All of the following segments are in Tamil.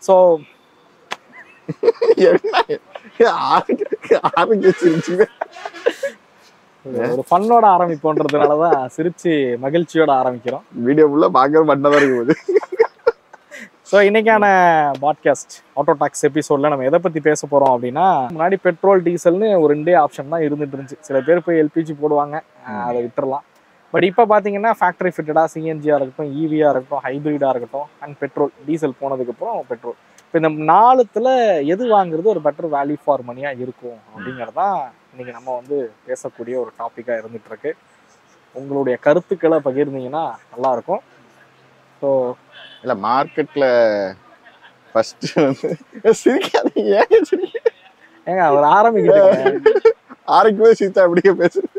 ஸோ ஒரு ஃபன்னோட ஆரம்பிப்போன்றதுனாலதான் சிரிச்சு மகிழ்ச்சியோட ஆரம்பிக்கிறோம். வீடியோ ஃபுல்லா பார்க்க பண்ணதான் இருக்குது. ஸோ இன்னைக்கான பாட்காஸ்ட் ஆட்டோ டாக்ஸ் எபிசோட்ல நம்ம எதை பத்தி பேச போறோம் அப்படின்னா, முன்னாடி பெட்ரோல் டீசல்னு ஒரு ரெண்டே ஆப்ஷன் தான் இருந்துட்டு இருந்துச்சு. சில பேர் போய் எல்பிஜி போடுவாங்க, அதை விட்டுறலாம். பட் இப்போ பார்த்தீங்கன்னா ஃபேக்டரி ஃபிட்டடாக சிஎன்ஜியாக இருக்கட்டும், ஈவியாக இருக்கட்டும், ஹைப்ரிடாக இருக்கட்டும், அண்ட் பெட்ரோல் டீசல் போனதுக்கப்புறம் பெட்ரோல், இப்போ இந்த 4த்துல எது வாங்குறது ஒரு பெட்டர் வேல்யூ ஃபார் மணியாக இருக்கும் அப்படிங்கிறதான் இன்னைக்கு நம்ம வந்து பேசக்கூடிய ஒரு டாப்பிக்காக இருந்துட்டு இருக்கு. உங்களுடைய கருத்துக்களை பகிர்ந்தீங்கன்னா நல்லாயிருக்கும். ஸோ இல்லை மார்க்கெட்டில் ஃபஸ்ட்டு வந்து சிரிக்காதீங்க, ஏங்க அவர் ஆரம்பிக்கிட்டு சீத்தா அப்படியே பேசுறது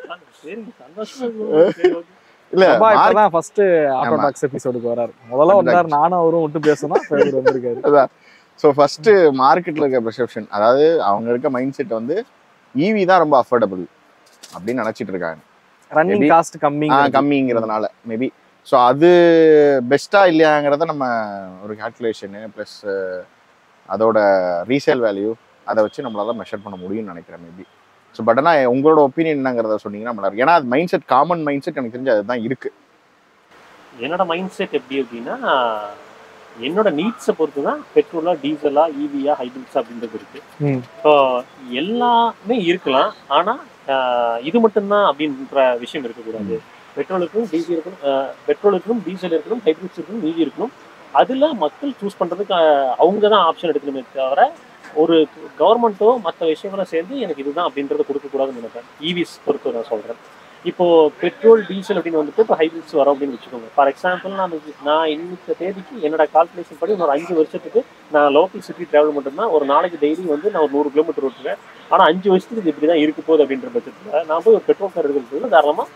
இல்ல. இப்பதான் ஃபர்ஸ்ட் ஆட்டோ டாக்ஸ் எபிசோடுக்கு வராரு. முதல்ல வந்தாரு, நானும் அவரும் விட்டு பேசணும், வந்திருக்காரு. அதான் ஸோ ஃபர்ஸ்ட் மார்க்கெட்ல இருக்க பெர்செப்ஷன், அதாவது அவங்க இருக்க மைண்ட் செட் வந்து ஈவி தான் ரொம்ப அஃபோர்டபுள் அப்படின்னு நினைச்சிட்டு இருக்காங்க. ரன்னிங் காஸ்ட் கம்மிங்கிறதுனால மேபி. ஸோ அது பெஸ்டா இல்லையாங்கிறத நம்ம ஒரு கால்குலேஷனு ப்ளஸ் அதோட ரீசேல் வேல்யூ அதை வச்சு நம்மளால மெஷர் பண்ண முடியும்னு நினைக்கிறேன் மேபி. ஸோ பட் ஆனால் உங்களோட ஒப்பீனியன் என்னங்கிறத சொன்னீங்கன்னா நல்லா இருக்கும். ஏன்னா அது mind set, common mind set எனக்கு தெரிஞ்சு அதுதான் இருக்கு. என்னோட மைண்ட் செட் எப்படி அப்படின்னா, என்னோட நீட்ஸை பொறுத்து தான் பெட்ரோலா, டீசலா, ஈவியா, ஹைபிரிட்ஸா அப்படின்றது இருக்கு. ஸோ எல்லாமே இருக்கலாம், ஆனால் இது மட்டும்தான் அப்படின்ற விஷயம் இருக்கக்கூடாது. பெட்ரோலுக்கும் டீசல் இருக்கணும், பெட்ரோலுக்கும் டீசல் இருக்கணும், ஹைபிரிட்ஸ் இருக்கணும், ஈவி இருக்கணும். அதில் மக்கள் சூஸ் பண்ணுறதுக்கு அவங்க தான் ஆப்ஷன் எடுக்கணுமே தவிர ஒரு கவர்மெண்ட்டோ மற்ற விஷயங்களும் சேர்ந்து எனக்கு இதுதான் அப்படின்றத கொடுக்கக்கூடாதுன்னு நினைப்பேன். ஈவிஸ் பொறுத்து நான் சொல்கிறேன். இப்போது பெட்ரோல் டீசல் அப்படின்னு வந்துட்டு இப்போ ஹைபிரிட்ஸ் வரும் அப்படின்னு வச்சுக்கோங்க. ஃபார் எக்ஸாம்பிள் நான் இன்னைக்கு தேதிக்கு என்னோட கால்குலேஷன் படி ஒரு 5 வருஷத்துக்கு நான் லோக்கல் சிட்டி ட்ராவல் மட்டும்தான் ஒரு நாளைக்கு டெய்லி வந்து நான் ஒரு 100 கிலோமீட்டர் ஓட்டுவேன். ஆனால் 5 வருஷத்துக்கு இது இப்படி தான் இருக்க போகுது அப்படின்ற பட்சத்தில் நான் போய் ஒரு பெட்ரோல் கார் இருக்கிறது தாராளமாக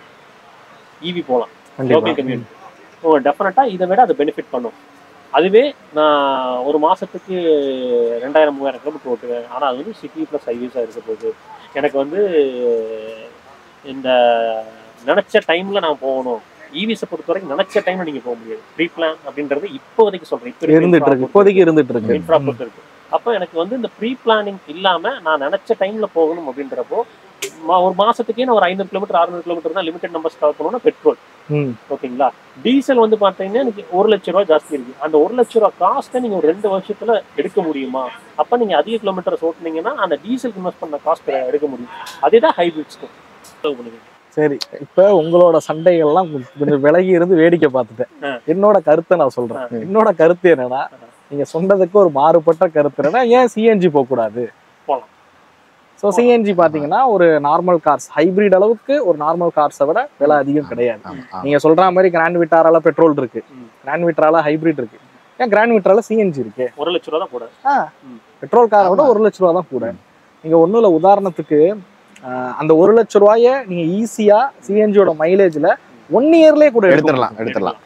ஈவி போகலாம். லோக்கல் கம்யூனிட்டி டெஃபினட்டாக இதை விட அது பெனிஃபிட் பண்ணும். அதுவே நான் ஒரு மாதத்துக்கு 2000-3000 கிலோமீட்டர் ஓட்டுவேன். ஆனால் அது வந்து சிட்டி ப்ளஸ் ஹைவேஸாக இருக்க போகுது. எனக்கு வந்து இந்த நினச்ச டைமில் நான் போகணும். ஈவிஸை பொறுத்த வரைக்கும் நினச்ச டைமில் நீங்கள் போக முடியாது. ப்ரீ பிளான் அப்படின்றது இப்போதைக்கு சொல்கிறேன், இப்போதைக்கு இருந்துட்டு இருக்கு, இன்ஃப்ராஸ்ட்ரக்சர் இருக்கு. அப்போ எனக்கு வந்து இந்த ப்ரீ பிளானிங் இல்லாமல் நான் நினச்ச டைமில் போகணும் அப்படின்றப்போ ஒரு மாசத்துக்கே நான் ஒரு 500 கிலோமீட்டர் 600 கிலோமீட்டர் தான் லிமிடெட் நம்பர்ஸ் கவர் பண்ணணும்னா பெட்ரோல். ஓகேங்களா. டீசல் வந்து பார்த்தீங்கன்னா எனக்கு 1 லட்ச ரூபா ஜாஸ்தி இருக்கு. அந்த 1 லட்ச ரூபா காஸ்ட்டை நீங்கள் ஒரு 2 வருஷத்துல எடுக்க முடியுமா? அப்போ நீங்கள் அதிக கிலோமீட்டர்ஸ் ஓட்டுனீங்கன்னா அந்த டீசலுக்கு இன்வெஸ்ட் பண்ண காஸ்ட் எடுக்க முடியும். அதே தான் ஹைபிரிட்ஸ்க்கும். சரி, இப்போ உங்களோட சண்டைகள்லாம் கொஞ்சம் விலகி இருந்து வேடிக்கை பார்த்துட்டேன். என்னோட கருத்தை நான் சொல்றேன். என்னோட கருத்து என்னன்னா, நீங்க சொன்னதுக்கு ஒரு மாறுபட்ட கருத்து என்னன்னா, ஏன் சிஎன்ஜி போகக்கூடாது? போகலாம். ஸோ சிஎன்ஜி பார்த்தீங்கன்னா ஒரு நார்மல் கார்ஸ், ஹைப்ரிட் அளவுக்கு ஒரு நார்மல் கார்ஸை விட விலை அதிகம் கிடையாது. நீங்க சொல்ற மாதிரி கிராண்ட் விட்டாரால பெட்ரோல் இருக்கு, கிராண்ட் விட்டாரால ஹைப்ரிட் இருக்கு, ஏன் கிராண்ட் விட்டாரால சிஎன்ஜி இருக்கு. 1 லட்ச ரூபா தான் கூட. பெட்ரோல் காரை விட 1 லட்ச ரூபா தான் கூட. நீங்க ஒன்றும் இல்லை, உதாரணத்துக்கு அந்த 1 லட்ச ரூபாய நீங்க ஈஸியா சிஎன்ஜியோட மைலேஜ்ல 1 இயர்லயே கூட எடுத்துடலாம்.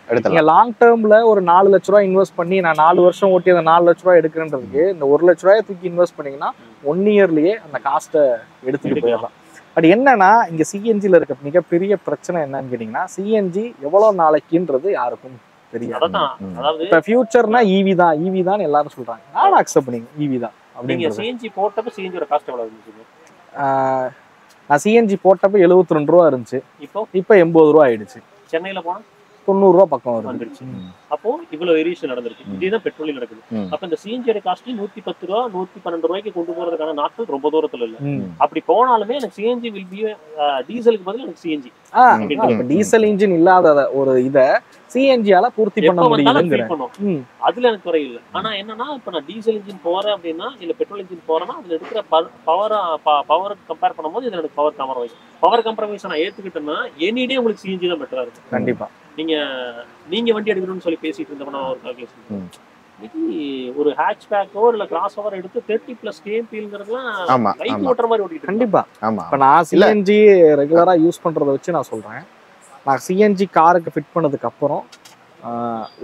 லாங் டேர்ம்ல ஒரு 4 லட்ச ரூபாய் இன்வெஸ்ட் பண்ணி நான் 4 வருஷம் ஓட்டி அந்த 4 லட்ச ரூபாய் எடுக்கிறேன்றதுக்கு இந்த 1 லட்ச ரூபாயை தூக்கி இன்வெஸ்ட் பண்ணீங்கன்னா 1 இயர்லயே அந்த காஸ்ட்டை எடுத்துட்டு போயிடலாம். பட் என்னன்னா, இங்க சிஎன்ஜில இருக்க மிகப்பெரிய பிரச்சனை என்னன்னு கேட்டீங்கன்னா, சிஎன்ஜி எவ்வளவு நாளைக்குன்றது யாருக்கும் தெரியாது. இப்ப ஃபியூச்சர்னா ஈவி தான் எல்லாரும் சொல்றாங்க. நான் அக்செப்ட் பண்ணி ஈவி தான் அப்படிங்க. சிஎன்ஜி போட்டப்ப சிஎன்ஜியோட காஸ்ட் எவ்வளவு இருந்துச்சு? நான் சிஎன்ஜி போட்டப்ப 72 ரூபா இருந்துச்சு. இப்போ 80 ரூபா ஆயிடுச்சு. சென்னையில போனா 90 ரூபா பக்கம் வந்துருச்சு. அப்போ இவ்வளவு வேரியேஷன் நடந்திருக்கு. இதேதான் பெட்ரோலில் நடக்குது. அப்ப இந்த சிஎன்ஜியோட காஸ்ட் 110 ரூபா 112 ரூபாய்க்கு கொண்டு போறதுக்கான நாட்கள் ரொம்ப தூரத்துல இல்ல. அப்படி போனாலுமே எனக்கு சிஎன்ஜி வில் பி டீசலுக்கு பதில் எனக்கு சிஎன்ஜி. டீசல் இன்ஜின் இல்லாத ஒரு இத சிஎன்ஜியால பூர்த்தி பண்ண முடியும். அதுல எனக்கு குறை இல்லை. ஆனா என்னன்னா, இப்ப நான் டீசல் இன்ஜின் போறேன் அப்படின்னா இல்ல பெட்ரோல் இன்ஜின் போறேன்னா அதுல இருக்கிற பவர் கம்பேர் பண்ணும்போது இதுல எனக்கு பவர் கம்ப்ரமைஸ் நான் ஏத்துக்கிட்டேன்னா எனிடே உங்களுக்கு சிஎன்ஜி தான் பெட்டரா இருக்கு. கண்டிப்பா. நீங்க வண்டி எடுக்கணும்னு சொல்லி பேசிட்டு இருந்தோம்னா ஒரு கால்குலேஷன் ஒரு ஹேட்ச் பேக்கோ இல்ல கிராஸ் ஓவர் எடுத்து 30+ கேபிங்கிறதுலாம் பைக் ஓட்டுற மாதிரி ஓட்டிட்டு. கண்டிப்பா. இப்ப நான் சிஎன்ஜி ரெகுலரா யூஸ் பண்றதை வச்சு நான் சொல்றேன். நான் சிஎன்ஜி காருக்கு ஃபிட் பண்ணதுக்கு அப்புறம்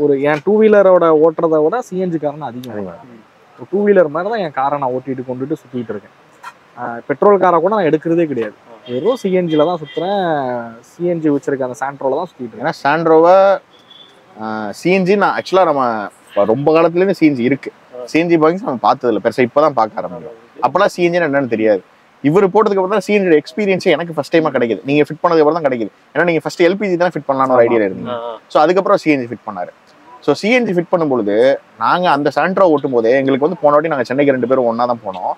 ஒரு என் 2 வீலரோட ஓட்டுறதை விட சிஎன்ஜி காரன் அதிகம். 2 வீலர் மாதிரி தான் என் காரை நான் ஓட்டிட்டு கொண்டுட்டு சுத்திட்டு இருக்கேன். பெட்ரோல் காரை கூட நான் எடுக்கிறதே கிடையாது. வெறும் சிஎன்ஜில தான் சுத்துறேன். சிஎன்ஜி வச்சிருக்க அந்த சாண்ட்ரோல தான் சுத்திட்டு இருக்கேன். ஏன்னா சாண்ட்ரோவை சிஎன்ஜி நான் ஆக்சுவலா நம்ம ரொம்ப காலத்துலேருந்து சிஎன்ஜி இருக்கு. சிஎன்ஜி பைக்ஸ் நம்ம பார்த்தது இல்லை பெருசா, இப்பதான் பார்க்க ஆரம்பிக்கும். அப்பெல்லாம் சிஎன்ஜி என்னன்னு தெரியாது. இவர் போட்டதுக்கு அப்புறம் தான் சிஎன்ஜி எக்ஸ்பீரியன்ஸ் எனக்கு ஃபர்ஸ்ட் டைமா கிடைக்குது. நீங்க ஃபிட் பண்ணதுக்கு அப்புறம் தான் கிடைக்குது. ஏன்னா நீங்க ஃபர்ஸ்ட் எல்பிஜி தான் ஃபிட் பண்ணலாம்னு ஒரு ஐடியா இருந்தீங்க. ஸோ அதுக்கப்புறம் சிஎன்ஜி ஃபிட் பண்ணாரு. ஸோ சிஎன்ஜி ஃபிட் பண்ணும்போது நாங்க அந்த சாண்ட்ரா ஓட்டும் போதே எங்களுக்கு வந்து போன வாட்டி நாங்க சென்னைக்கு 2 பேரும் ஒன்னா தான் போனோம்.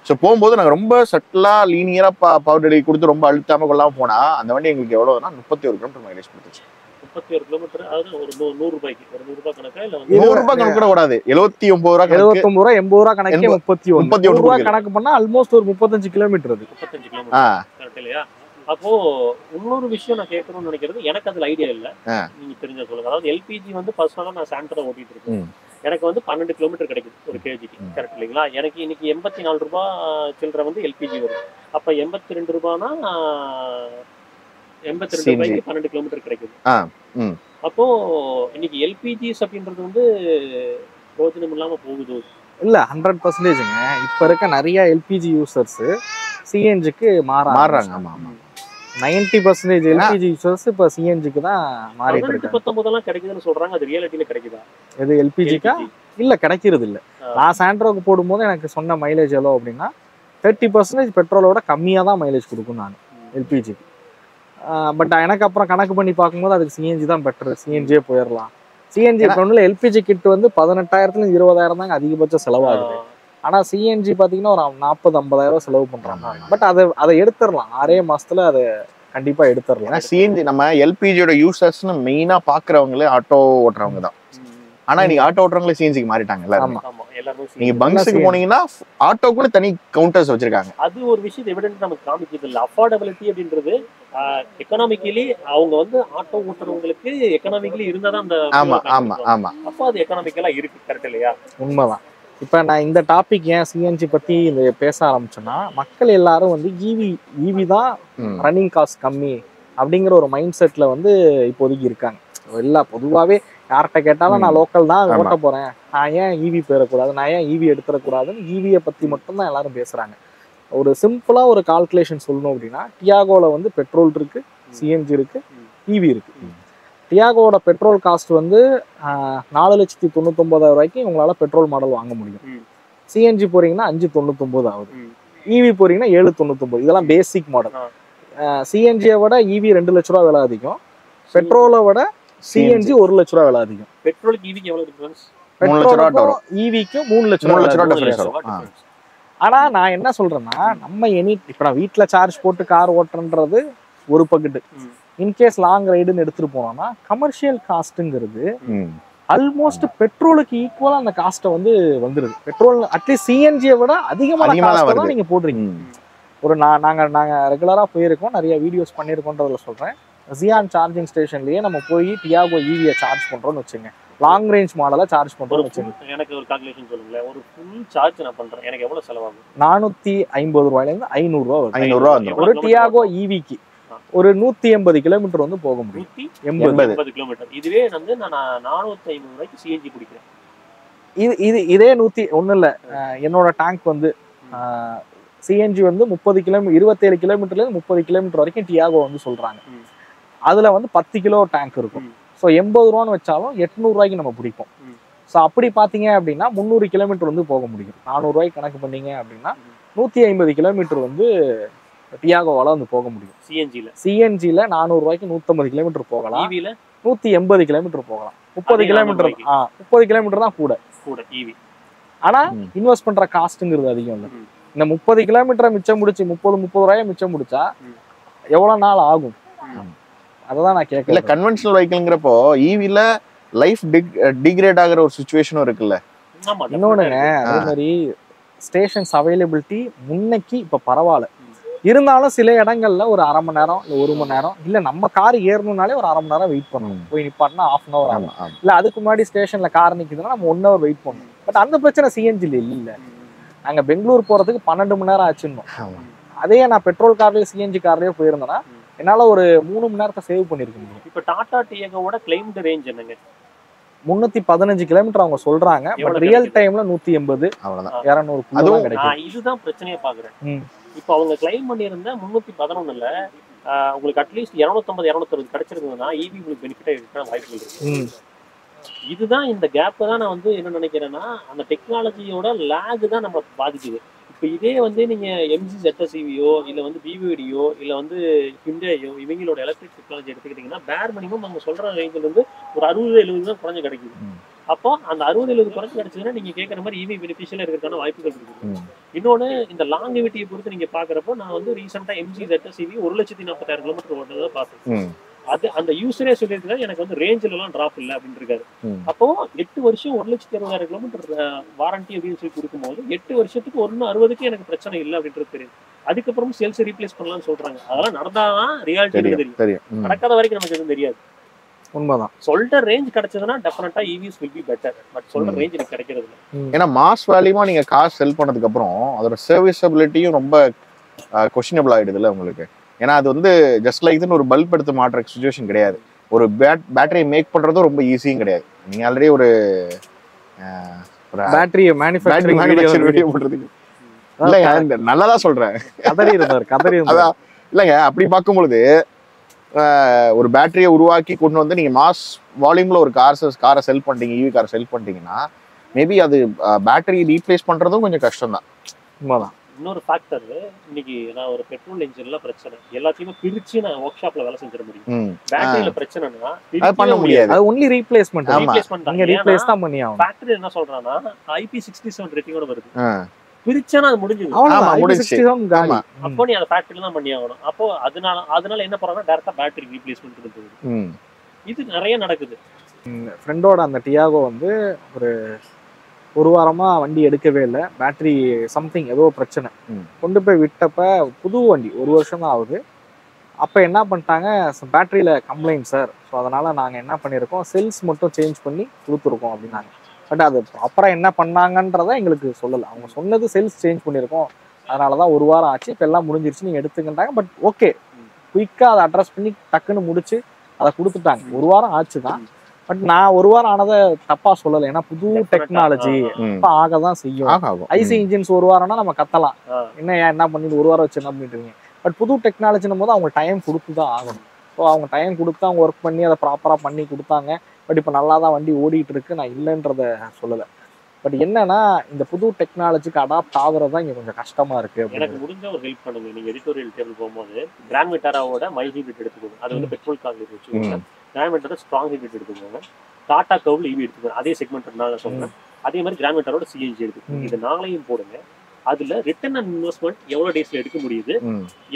ஸோ போகும்போது நாங்கள் ரொம்ப சட்டிலா லீனியரா பவுடர் கொடுத்து ரொம்ப அழுத்தாம கொள்ளாம போனா அந்த வண்டி எங்களுக்கு எவ்வளவுனா 31 கிலோமீட்டர் மைலேஜ் கொடுத்துச்சு. 31 கிலோமீட்டர், அதாவது ஒரு 100 ரூபாய்க்கு, ஒரு 100 ரூபாய் கணக்கா இல்ல 100 ரூபாய் கணக்கு கூட கூடாது, 79 ரூபாய் 79 ரூபாய் 80 ரூபாய் கணக்கே 31 ரூபாய் கணக்கு பண்ணா ஆல்மோஸ்ட் ஒரு 35 கிலோமீட்டர் அது. 35 கிலோமீட்டர் கரெக்ட் இல்லையா? அப்போ இன்னொரு விஷயம் நான் கேட்கணும்னு நினைக்கிறது, எனக்கு அதுல ஐடியா இல்ல, நீங்க தெரிஞ்ச சொல்லுங்க. அதாவது எல்பிஜி வந்து பர்சனலா நான் சாண்ட்ரா ஓட்டிட்டு இருக்கேன். எனக்கு வந்து 12 கிலோமீட்டர் கிடைக்குது ஒரு கேஜிக்கு, கரெக்ட் இல்லைங்களா? எனக்கு இன்னைக்கு 84 ரூபாய் சில்லற வந்து எல்பிஜி வரும். அப்ப 82 ரூபாய்னா 82 ரூபாய்க்கு 12 கிலோமீட்டர் கிடைக்குது. அப்போ இன்னைக்கு எல்பிஜிஸ் அப்படின்றது வந்து பிரோஜனம் இல்லாம போகுது இல்ல? 100%ங்க. இப்ப இருக்க நிறைய எல்பிஜி யூசர்ஸ் சிஎன்ஜிக்கு மாறாங்க. ஆமா ஆமா, 90% எல்பிஜி யூசர்ஸ் இப்ப சிஎன்ஜிக்கு தான் மாறிட்டு இருக்காங்க. 19 எல்லாம் கிடைக்குதுன்னு சொல்றாங்க, அது ரியாலிட்டில கிடைக்குதா? எது எல்பிஜிக்கா? இல்ல, கிடைக்கிறது இல்ல. நான் சாண்ட்ரோக்கு போடும்போது எனக்கு சொன்ன மைலேஜ் எவ்வளோ அப்படின்னா 30% பெட்ரோலோட கம்மியா தான் மைலேஜ் கொடுக்கும் நான் எல்பிஜிக்கு. பட் எனக்கு அப்புறம் கணக்கு பண்ணி பார்க்கும்போது அதுக்கு சிஎன்ஜி தான் பெட்டர், சிஎன்ஜியே போயிடலாம். சிஎன்ஜி இப்போ ஒன்றும் எல்பிஜி கிட் வந்து 18,000 20,000 தாங்க அதிகபட்ச செலவாகுது. ஆனா சிஎன்ஜி பாத்தீங்கன்னா ஒரு 40-50,000 செலவு பண்றாங்க. பட் அதை எடுத்துடலாம், 6 மாசத்துல அதை கண்டிப்பா எடுத்துடலாம். ஏன்னா சிஎன்ஜி நம்ம எல்பிஜியோட யூசர்ஸ்னு மெயினா பாக்குறவங்களே ஆட்டோ ஓட்டுறவங்க தான். ஆனா நீங்க ஆட்டோ ஓட்டுறவங்களே சிஎன்ஜிக்கு மாறிட்டாங்க எல்லாரும். நீங்க பங்க்ஸுக்கு போனீங்கன்னா ஆட்டோ கூட தனி கவுண்டர்ஸ் வச்சிருக்காங்க. அது ஒரு விஷயம் எவிடென்ட் நமக்கு காமிக்குது இல்ல. அஃபோர்டபிலிட்டி அப்படின்றது எக்கனாமிக்கலி அவங்க வந்து ஆட்டோ ஓட்டுறவங்களுக்கு எக்கனாமிக்கலி இருந்தாதான் அந்த. ஆமா ஆமா ஆமா, அப்போ அது எக்கனாமிக்கலா இருக்கு, கரெக்ட் இல்லையா? உண்மைதான். இப்ப நான் இந்த டாபிக் ஏன் சிஎன்ஜி பத்தி இந்த பேச ஆரம்பிச்சேன்னா, மக்கள் எல்லாரும் வந்து ஈவி தான் ரன்னிங் காஸ்ட் கம்மி அப்படிங்கிற ஒரு மைண்ட் செட்ல வந்து இப்போதைக்கு இருக்காங்க. எல்லா பொதுவாகவே யார்கிட்ட கேட்டாலும் நான் லோக்கல் தான் ஓட்ட போறேன், நான் ஏன் ஈவி போயிடக்கூடாது, நான் ஏன் ஈவி எடுத்துடக்கூடாதுன்னு ஈவியை பத்தி மட்டும்தான் எல்லாரும் பேசுறாங்க. ஒரு சிம்பிளா ஒரு கால்குலேஷன் சொல்லணும் அப்படின்னா, டியாகோல வந்து பெட்ரோல் இருக்கு, சிஎன்ஜி இருக்கு, ஈவி இருக்கு. டியாகோட பெட்ரோல் காஸ்ட் வந்து 4,99,000 ரூபாய்க்கு உங்களால பெட்ரோல் மாடல் வாங்க முடியும். சிஎன்ஜி போறீங்கன்னா 5,99 ஆகுது, ஈவி போறீங்கன்னா 7,99. இதெல்லாம் பேசிக் மாடல். சிஎன்ஜியை விட ஈவி 2 லட்ச ரூபா விலை அதிகம், பெட்ரோலை விட சிஎன்ஜி 1 லட்ச ரூபா விலை அதிகம். பெட்ரோலுக்கு ஈவிக்கு எவ்வளவு டிஃபரன்ஸ்? பெட்ரோலுக்கும் ஈவிக்கும் 3 லட்ச ரூபா டிஃபரன்ஸ் வரும். ஆனா நான் என்ன சொல்றேன்னா, நம்ம இப்ப நான் வீட்டுல சார்ஜ் போட்டு கார் ஓட்டுறன்றது ஒரு பக்கெட்டு. இன்கேஸ் லாங் ரைடுன்னு எடுத்துட்டு போனோம்னா கமர்ஷியல் காஸ்ட்ங்கிறது ஆல்மோஸ்ட் பெட்ரோலுக்கு ஈக்குவலா அந்த காஸ்ட்டை வந்து வந்துருது. பெட்ரோல் அட்லீஸ்ட் சிஎன்ஜியை விட அதிகமான காஸ்ட்டை தான் நீங்க போடுறீங்க. ஒரு நாங்க ரெகுலரா போயிருக்கோம், நிறைய வீடியோஸ் பண்ணியிருக்கோன்றதுல சொல்றேன். ஜியான் சார்ஜிங் ஸ்டேஷன்லயே நம்ம போய் டியாகோ ஈவியை சார்ஜ் பண்றோம்னு வச்சுங்க, லாங் ரேஞ்ச் மாடலை சார்ஜ் பண்றோம்னு வச்சுங்க. எனக்கு ஒரு கால்குலேஷன் சொல்லுங்களேன், ஒரு ஃபுல் சார்ஜ் நான் பண்றேன், எனக்கு எவ்வளவு செலவாகும்? 450 ரூபாயிலிருந்து 500 ரூபா வரும். 500 ரூபா ஒரு டியாகோ ஈவிக்கு ஒரு 180 கிலோமீட்டர் வந்து போக முடியும். 180 கிலோமீட்டர். இதுவே வந்து நான் 450 ரூபாய்க்கு சிஎன்ஜி பிடிக்கிறேன். இதே 101 இல்ல, என்னோட டேங்க் வந்து சிஎன்ஜி வந்து 30 கிலோமீட்டர் 27 கிலோமீட்டர்ல இருந்து 30 கிலோமீட்டர் வரைக்கும் டியாகோ வந்து சொல்றாங்க. அதுல வந்து 10 கிலோ டேங்க் இருக்கும். ஸோ 80 ரூபான்னு வச்சாலும் 800 ரூபாய்க்கு நம்ம பிடிப்போம். ஸோ அப்படி பாத்தீங்க அப்படின்னா 300 கிலோமீட்டர் வந்து போக முடியும். 400 ரூபாய்க்கு கணக்கு பண்ணீங்க அப்படின்னா 150 கிலோமீட்டர் வந்து டியாகோவால வந்து போக முடியும். சிஎன்ஜில 400 ரூபாய்க்கு 150 கிலோமீட்டர் போகலாம், 180 கிலோமீட்டர் போகலாம். 30 கிலோமீட்டர் தான் கூட ஈவி. ஆனா இன்வெஸ்ட் பண்ற காஸ்ட்ங்கிறது அதிகம் இல்லை. இந்த 30 கிலோமீட்டரை மிச்சம் முடிச்சு 30 ரூபாயை மிச்சம் முடிச்சா எவ்வளவு நாள் ஆகும்? அததான் நான் கேட்கல. இல்ல கன்வென்ஷனல் வெஹிக்கிள்ங்கிறப்போ ஈவில லைஃப் டிகிரேட் ஆகிற ஒரு சிச்சுவேஷனும் இருக்குல்ல. இன்னொன்னுங்க, அதே மாதிரி ஸ்டேஷன்ஸ் அவைலபிலிட்டி முன்னைக்கு இப்ப பரவாயில்ல, இருந்தாலும் சில இடங்கள்ல ஒரு அரை மணி நேரம் இல்ல 1 மணி நேரம், இல்ல நம்ம கார் ஏறணும்னாலே ஒரு அரை மணி நேரம் வெயிட் பண்ணணும். போய் நிப்பாட்டினா 1/2 hour ஆகும். இல்ல அதுக்கு முன்னாடி ஸ்டேஷன்ல கார் நிக்குதுன்னா நம்ம 1 hour வெயிட் பண்ணணும். பட் அந்த பிரச்சனை சிஎன்ஜில இல்ல. நாங்க பெங்களூர் போறதுக்கு 12 மணி நேரம் ஆச்சுன்னு. அதே நான் பெட்ரோல் கார்லயோ சிஎன்ஜி கார்லயோ போயிருந்தேன்னா என்னால ஒரு 3 மணி நேரத்தை சேவ் பண்ணிருக்க முடியும். இப்ப டாடா டியாகோவோட கிளைம்டு ரேஞ்ச் என்னங்க? 315 கிலோமீட்டர் அவங்க சொல்றாங்க. பட் ரியல் டைம்ல 180 அவ்வளவுதான், 200 குள்ள கிடைக்கும். இதுதான் பிரச்சனையா பாக்குறேன். இப்போ அவங்க கிளைம் பண்ணியிருந்தா 311ல உங்களுக்கு அட்லீஸ்ட் 250 260 கிடைச்சிருந்ததுன்னா ஈவி உங்களுக்கு பெனிஃபிட்டா இருக்க வாய்ப்புகள் இருக்கு. இதுதான் இந்த கேப்பை தான் நான் வந்து என்ன நினைக்கிறேன்னா அந்த டெக்னாலஜியோட லேக் தான் நம்ம பாதிக்குது. இப்போ இதே வந்து நீங்க எம்ஜி ZSEVயோ இல்லை வந்து பிவிடியோ இல்லை வந்து ஹிண்டையோ இவங்களோட எலக்ட்ரிக் டெக்னாலஜி எடுத்துக்கிட்டீங்கன்னா பேர் மினிமம் அவங்க சொல்ற ரேஞ்சில் இருந்து ஒரு 60-70 தான் குறைஞ்சு கிடைக்குது. அப்போ அந்த 60-70 குறைஞ்சு கிடைச்சதுன்னா நீங்க கேட்குற மாதிரி இவி பெனிஃபிஷியலா இருக்கிறதுக்கான வாய்ப்புகள் இருக்குது. இன்னொன்று இந்த லாங்கிவிட்டியை பொறுத்து நீங்க பாக்குறப்போ நான் வந்து ரீசெண்டா எம்ஜி ZSEV 1,40,000 கிலோமீட்டர் ஓடுறதை பார்த்தேன். அது அந்த யூசரே சொல்லியிருக்காரு எனக்கு வந்து ரேஞ்சில எல்லாம் டிராப் இல்லை அப்படின்னு இருக்காரு. அப்போ 8 வருஷம் 1,60,000 கிலோமீட்டர் வாரண்டி அப்படின்னு சொல்லி கொடுக்கும்போது 8 வருஷத்துக்கு 160க்கு எனக்கு பிரச்சனை இல்லை அப்படின்றது தெரியும். அதுக்கப்புறம் சேல்ஸ் ரீப்ளேஸ் பண்ணலாம்னு சொல்றாங்க. அதெல்லாம் நடந்தாதான் ரியாலிட்டி தெரியும். நடக்காத வரைக்கும் நமக்கு எதுவும் தெரியாது. உண்மைதான். சொல்ற ரேஞ்ச் கிடைச்சதுன்னா டெஃபினட்டா ஈவிஸ் வில் பி பெட்டர். பட் சொல்ற ரேஞ்ச் எனக்கு கிடைக்கிறது இல்லை. ஏன்னா மாஸ் வேல்யூமா நீங்க கார் செல் பண்ணதுக்கு அப்புறம் அதோட சர்வீசபிலிட்டியும் ரொம்ப கொஸ்டினபிள் ஆயிடுதுல்ல உங்களுக்கு. ஏன்னா அது வந்து ஜஸ்ட் லைக் இதுன்னு ஒரு பல்ப் எடுத்து மாற்ற சுச்சுவேஷன் கிடையாது. ஒரு பேட்டரி மேக் பண்றதும் ரொம்ப ஈஸியும் கிடையாது. நீங்க ஆல்ரெடி ஒரு பேட்டரியை மேனுஃபேக்சரிங் வீடியோ போடுறதுக்கு இல்லைங்க, நல்லாதான் சொல்றேன். அதான் இல்லைங்க, அப்படி பார்க்கும் பொழுது ஒரு பேட்டரியை உருவாக்கி கொண்டு வந்து நீங்க மாஸ் வால்யூம்ல ஒரு காரை செல் பண்ணிட்டீங்க, ஈவி காரை செல் பண்ணிட்டீங்கன்னா மேபி அது பேட்டரி ரீப்ளேஸ் பண்றதும் கொஞ்சம் கஷ்டம் தான். உண்மைதான். இன்னொரு ஃபேக்டர், இன்னைக்கு நான் ஒரு பெட்ரோல் இன்ஜின்ல பிரச்சனை எல்லாத்தையுமே பிரிச்சு நான் ஒர்க் ஷாப்ல வேலை செஞ்சிட முடியும். பேட்டரியில பிரச்சனைனா பண்ண முடியாது. அது ஒன்லி ரீப்ளேஸ்மென்ட். நீங்க ரீப்ளேஸ் தான் பண்ணி ஆகணும். ஃபேக்டரி என்ன சொல்றானா IP67 ரேட்டிங்கோட வருது. பிரிச்சனா அது முடிஞ்சது. அப்போ நீ அந்த ஃபேக்டரியில தான் பண்ணி ஆகணும். அப்போ அதனால என்ன பண்றாங்கன்னா டைரக்டா பேட்டரி ரீப்ளேஸ்மென்ட் போகுது. இது நிறைய நடக்குது. ஃப்ரெண்டோட அந்த டியாகோ வந்து ஒரு வாரமா வண்டி எடுக்கவே இல்லை. பேட்டரி சம்திங் ஏதோ பிரச்சனை. கொண்டு போய் விட்டப்ப புது வண்டி 1 வருஷம் தான் ஆகுது. அப்போ என்ன பண்ணிட்டாங்க, பேட்டரியில கம்ப்ளைண்ட் சார், ஸோ அதனால நாங்கள் என்ன பண்ணியிருக்கோம், செல்ஸ் மட்டும் சேஞ்ச் பண்ணி கொடுத்துருக்கோம் அப்படின்னாங்க. பட் அது அப்புறம் என்ன பண்ணாங்கன்றத எங்களுக்கு சொல்லலை. அவங்க சொன்னது செல்ஸ் சேஞ்ச் பண்ணியிருக்கோம், அதனால தான் 1 வாரம் ஆச்சு, இப்போ எல்லாம் முடிஞ்சிருச்சு நீங்கள் எடுத்துக்கிட்டாங்க. பட் ஓகே, குயிக்காக அதை அட்ரஸ் பண்ணி டக்குன்னு முடிச்சு அதை கொடுத்துட்டாங்க. 1 வாரம் ஆச்சு தான். பட் நான் 1 வாரம் ஆனதை தப்பா சொல்லலை. ஏன்னா புது டெக்னாலஜி இப்போ ஆக தான் செய்யும். ஐசி இன்ஜின்ஸ் 1 வாரம்னா நம்ம கத்தலாம், என்ன பண்ணிட்டு 1 வாரம் வச்சு என்ன பண்ணிட்டு. பட் புது டெக்னாலஜினும் போது அவங்க டைம் கொடுத்து தான் ஆகணும். ஸோ அவங்க டைம் கொடுத்து அவங்க ஒர்க் பண்ணி அதை ப்ராப்பராக பண்ணி கொடுத்தாங்க. பட் இப்போ நல்லா தான் வண்டி ஓடிட்டு இருக்கு, நான் இல்லைன்றத சொல்லலை. பட் என்னன்னா இந்த புது டெக்னாலஜிக்கு அடாப்ட் ஆகுறது தான் இங்கே கொஞ்சம் கஷ்டமா இருக்கு. எனக்கு முடிஞ்ச ஒரு ஹெல்ப் பண்ணுங்க. நீங்க எடிட்டோரியல் டேபிள் போகும்போது கிராண்ட் விட்டாராவோட மைல் ஹைபிரிட் எடுத்துக்கோங்க. அது வந்து பெட்ரோல் கார் வச்சுக்கோங்க. கிராண்ட் விட்டாரோட ஸ்ட்ராங் ஹைபிரிட் எடுத்துக்கோங்க. டாடா கர்வ்ல ஈவி எடுத்துக்கோங்க. அதே செக்மெண்ட் நான் சொல்றேன். அதே மாதிரி கிராண்ட் விட்டாரோட சிஎன்ஜி எடுத்துக்கோங்க. இது 4ஐயும் போடுங்க. அதுல ரிட்டர்ன் அண்ட் இன்வெஸ்ட்மெண்ட் எவ்வளவு டேஸ்ல எடுக்க முடியுது,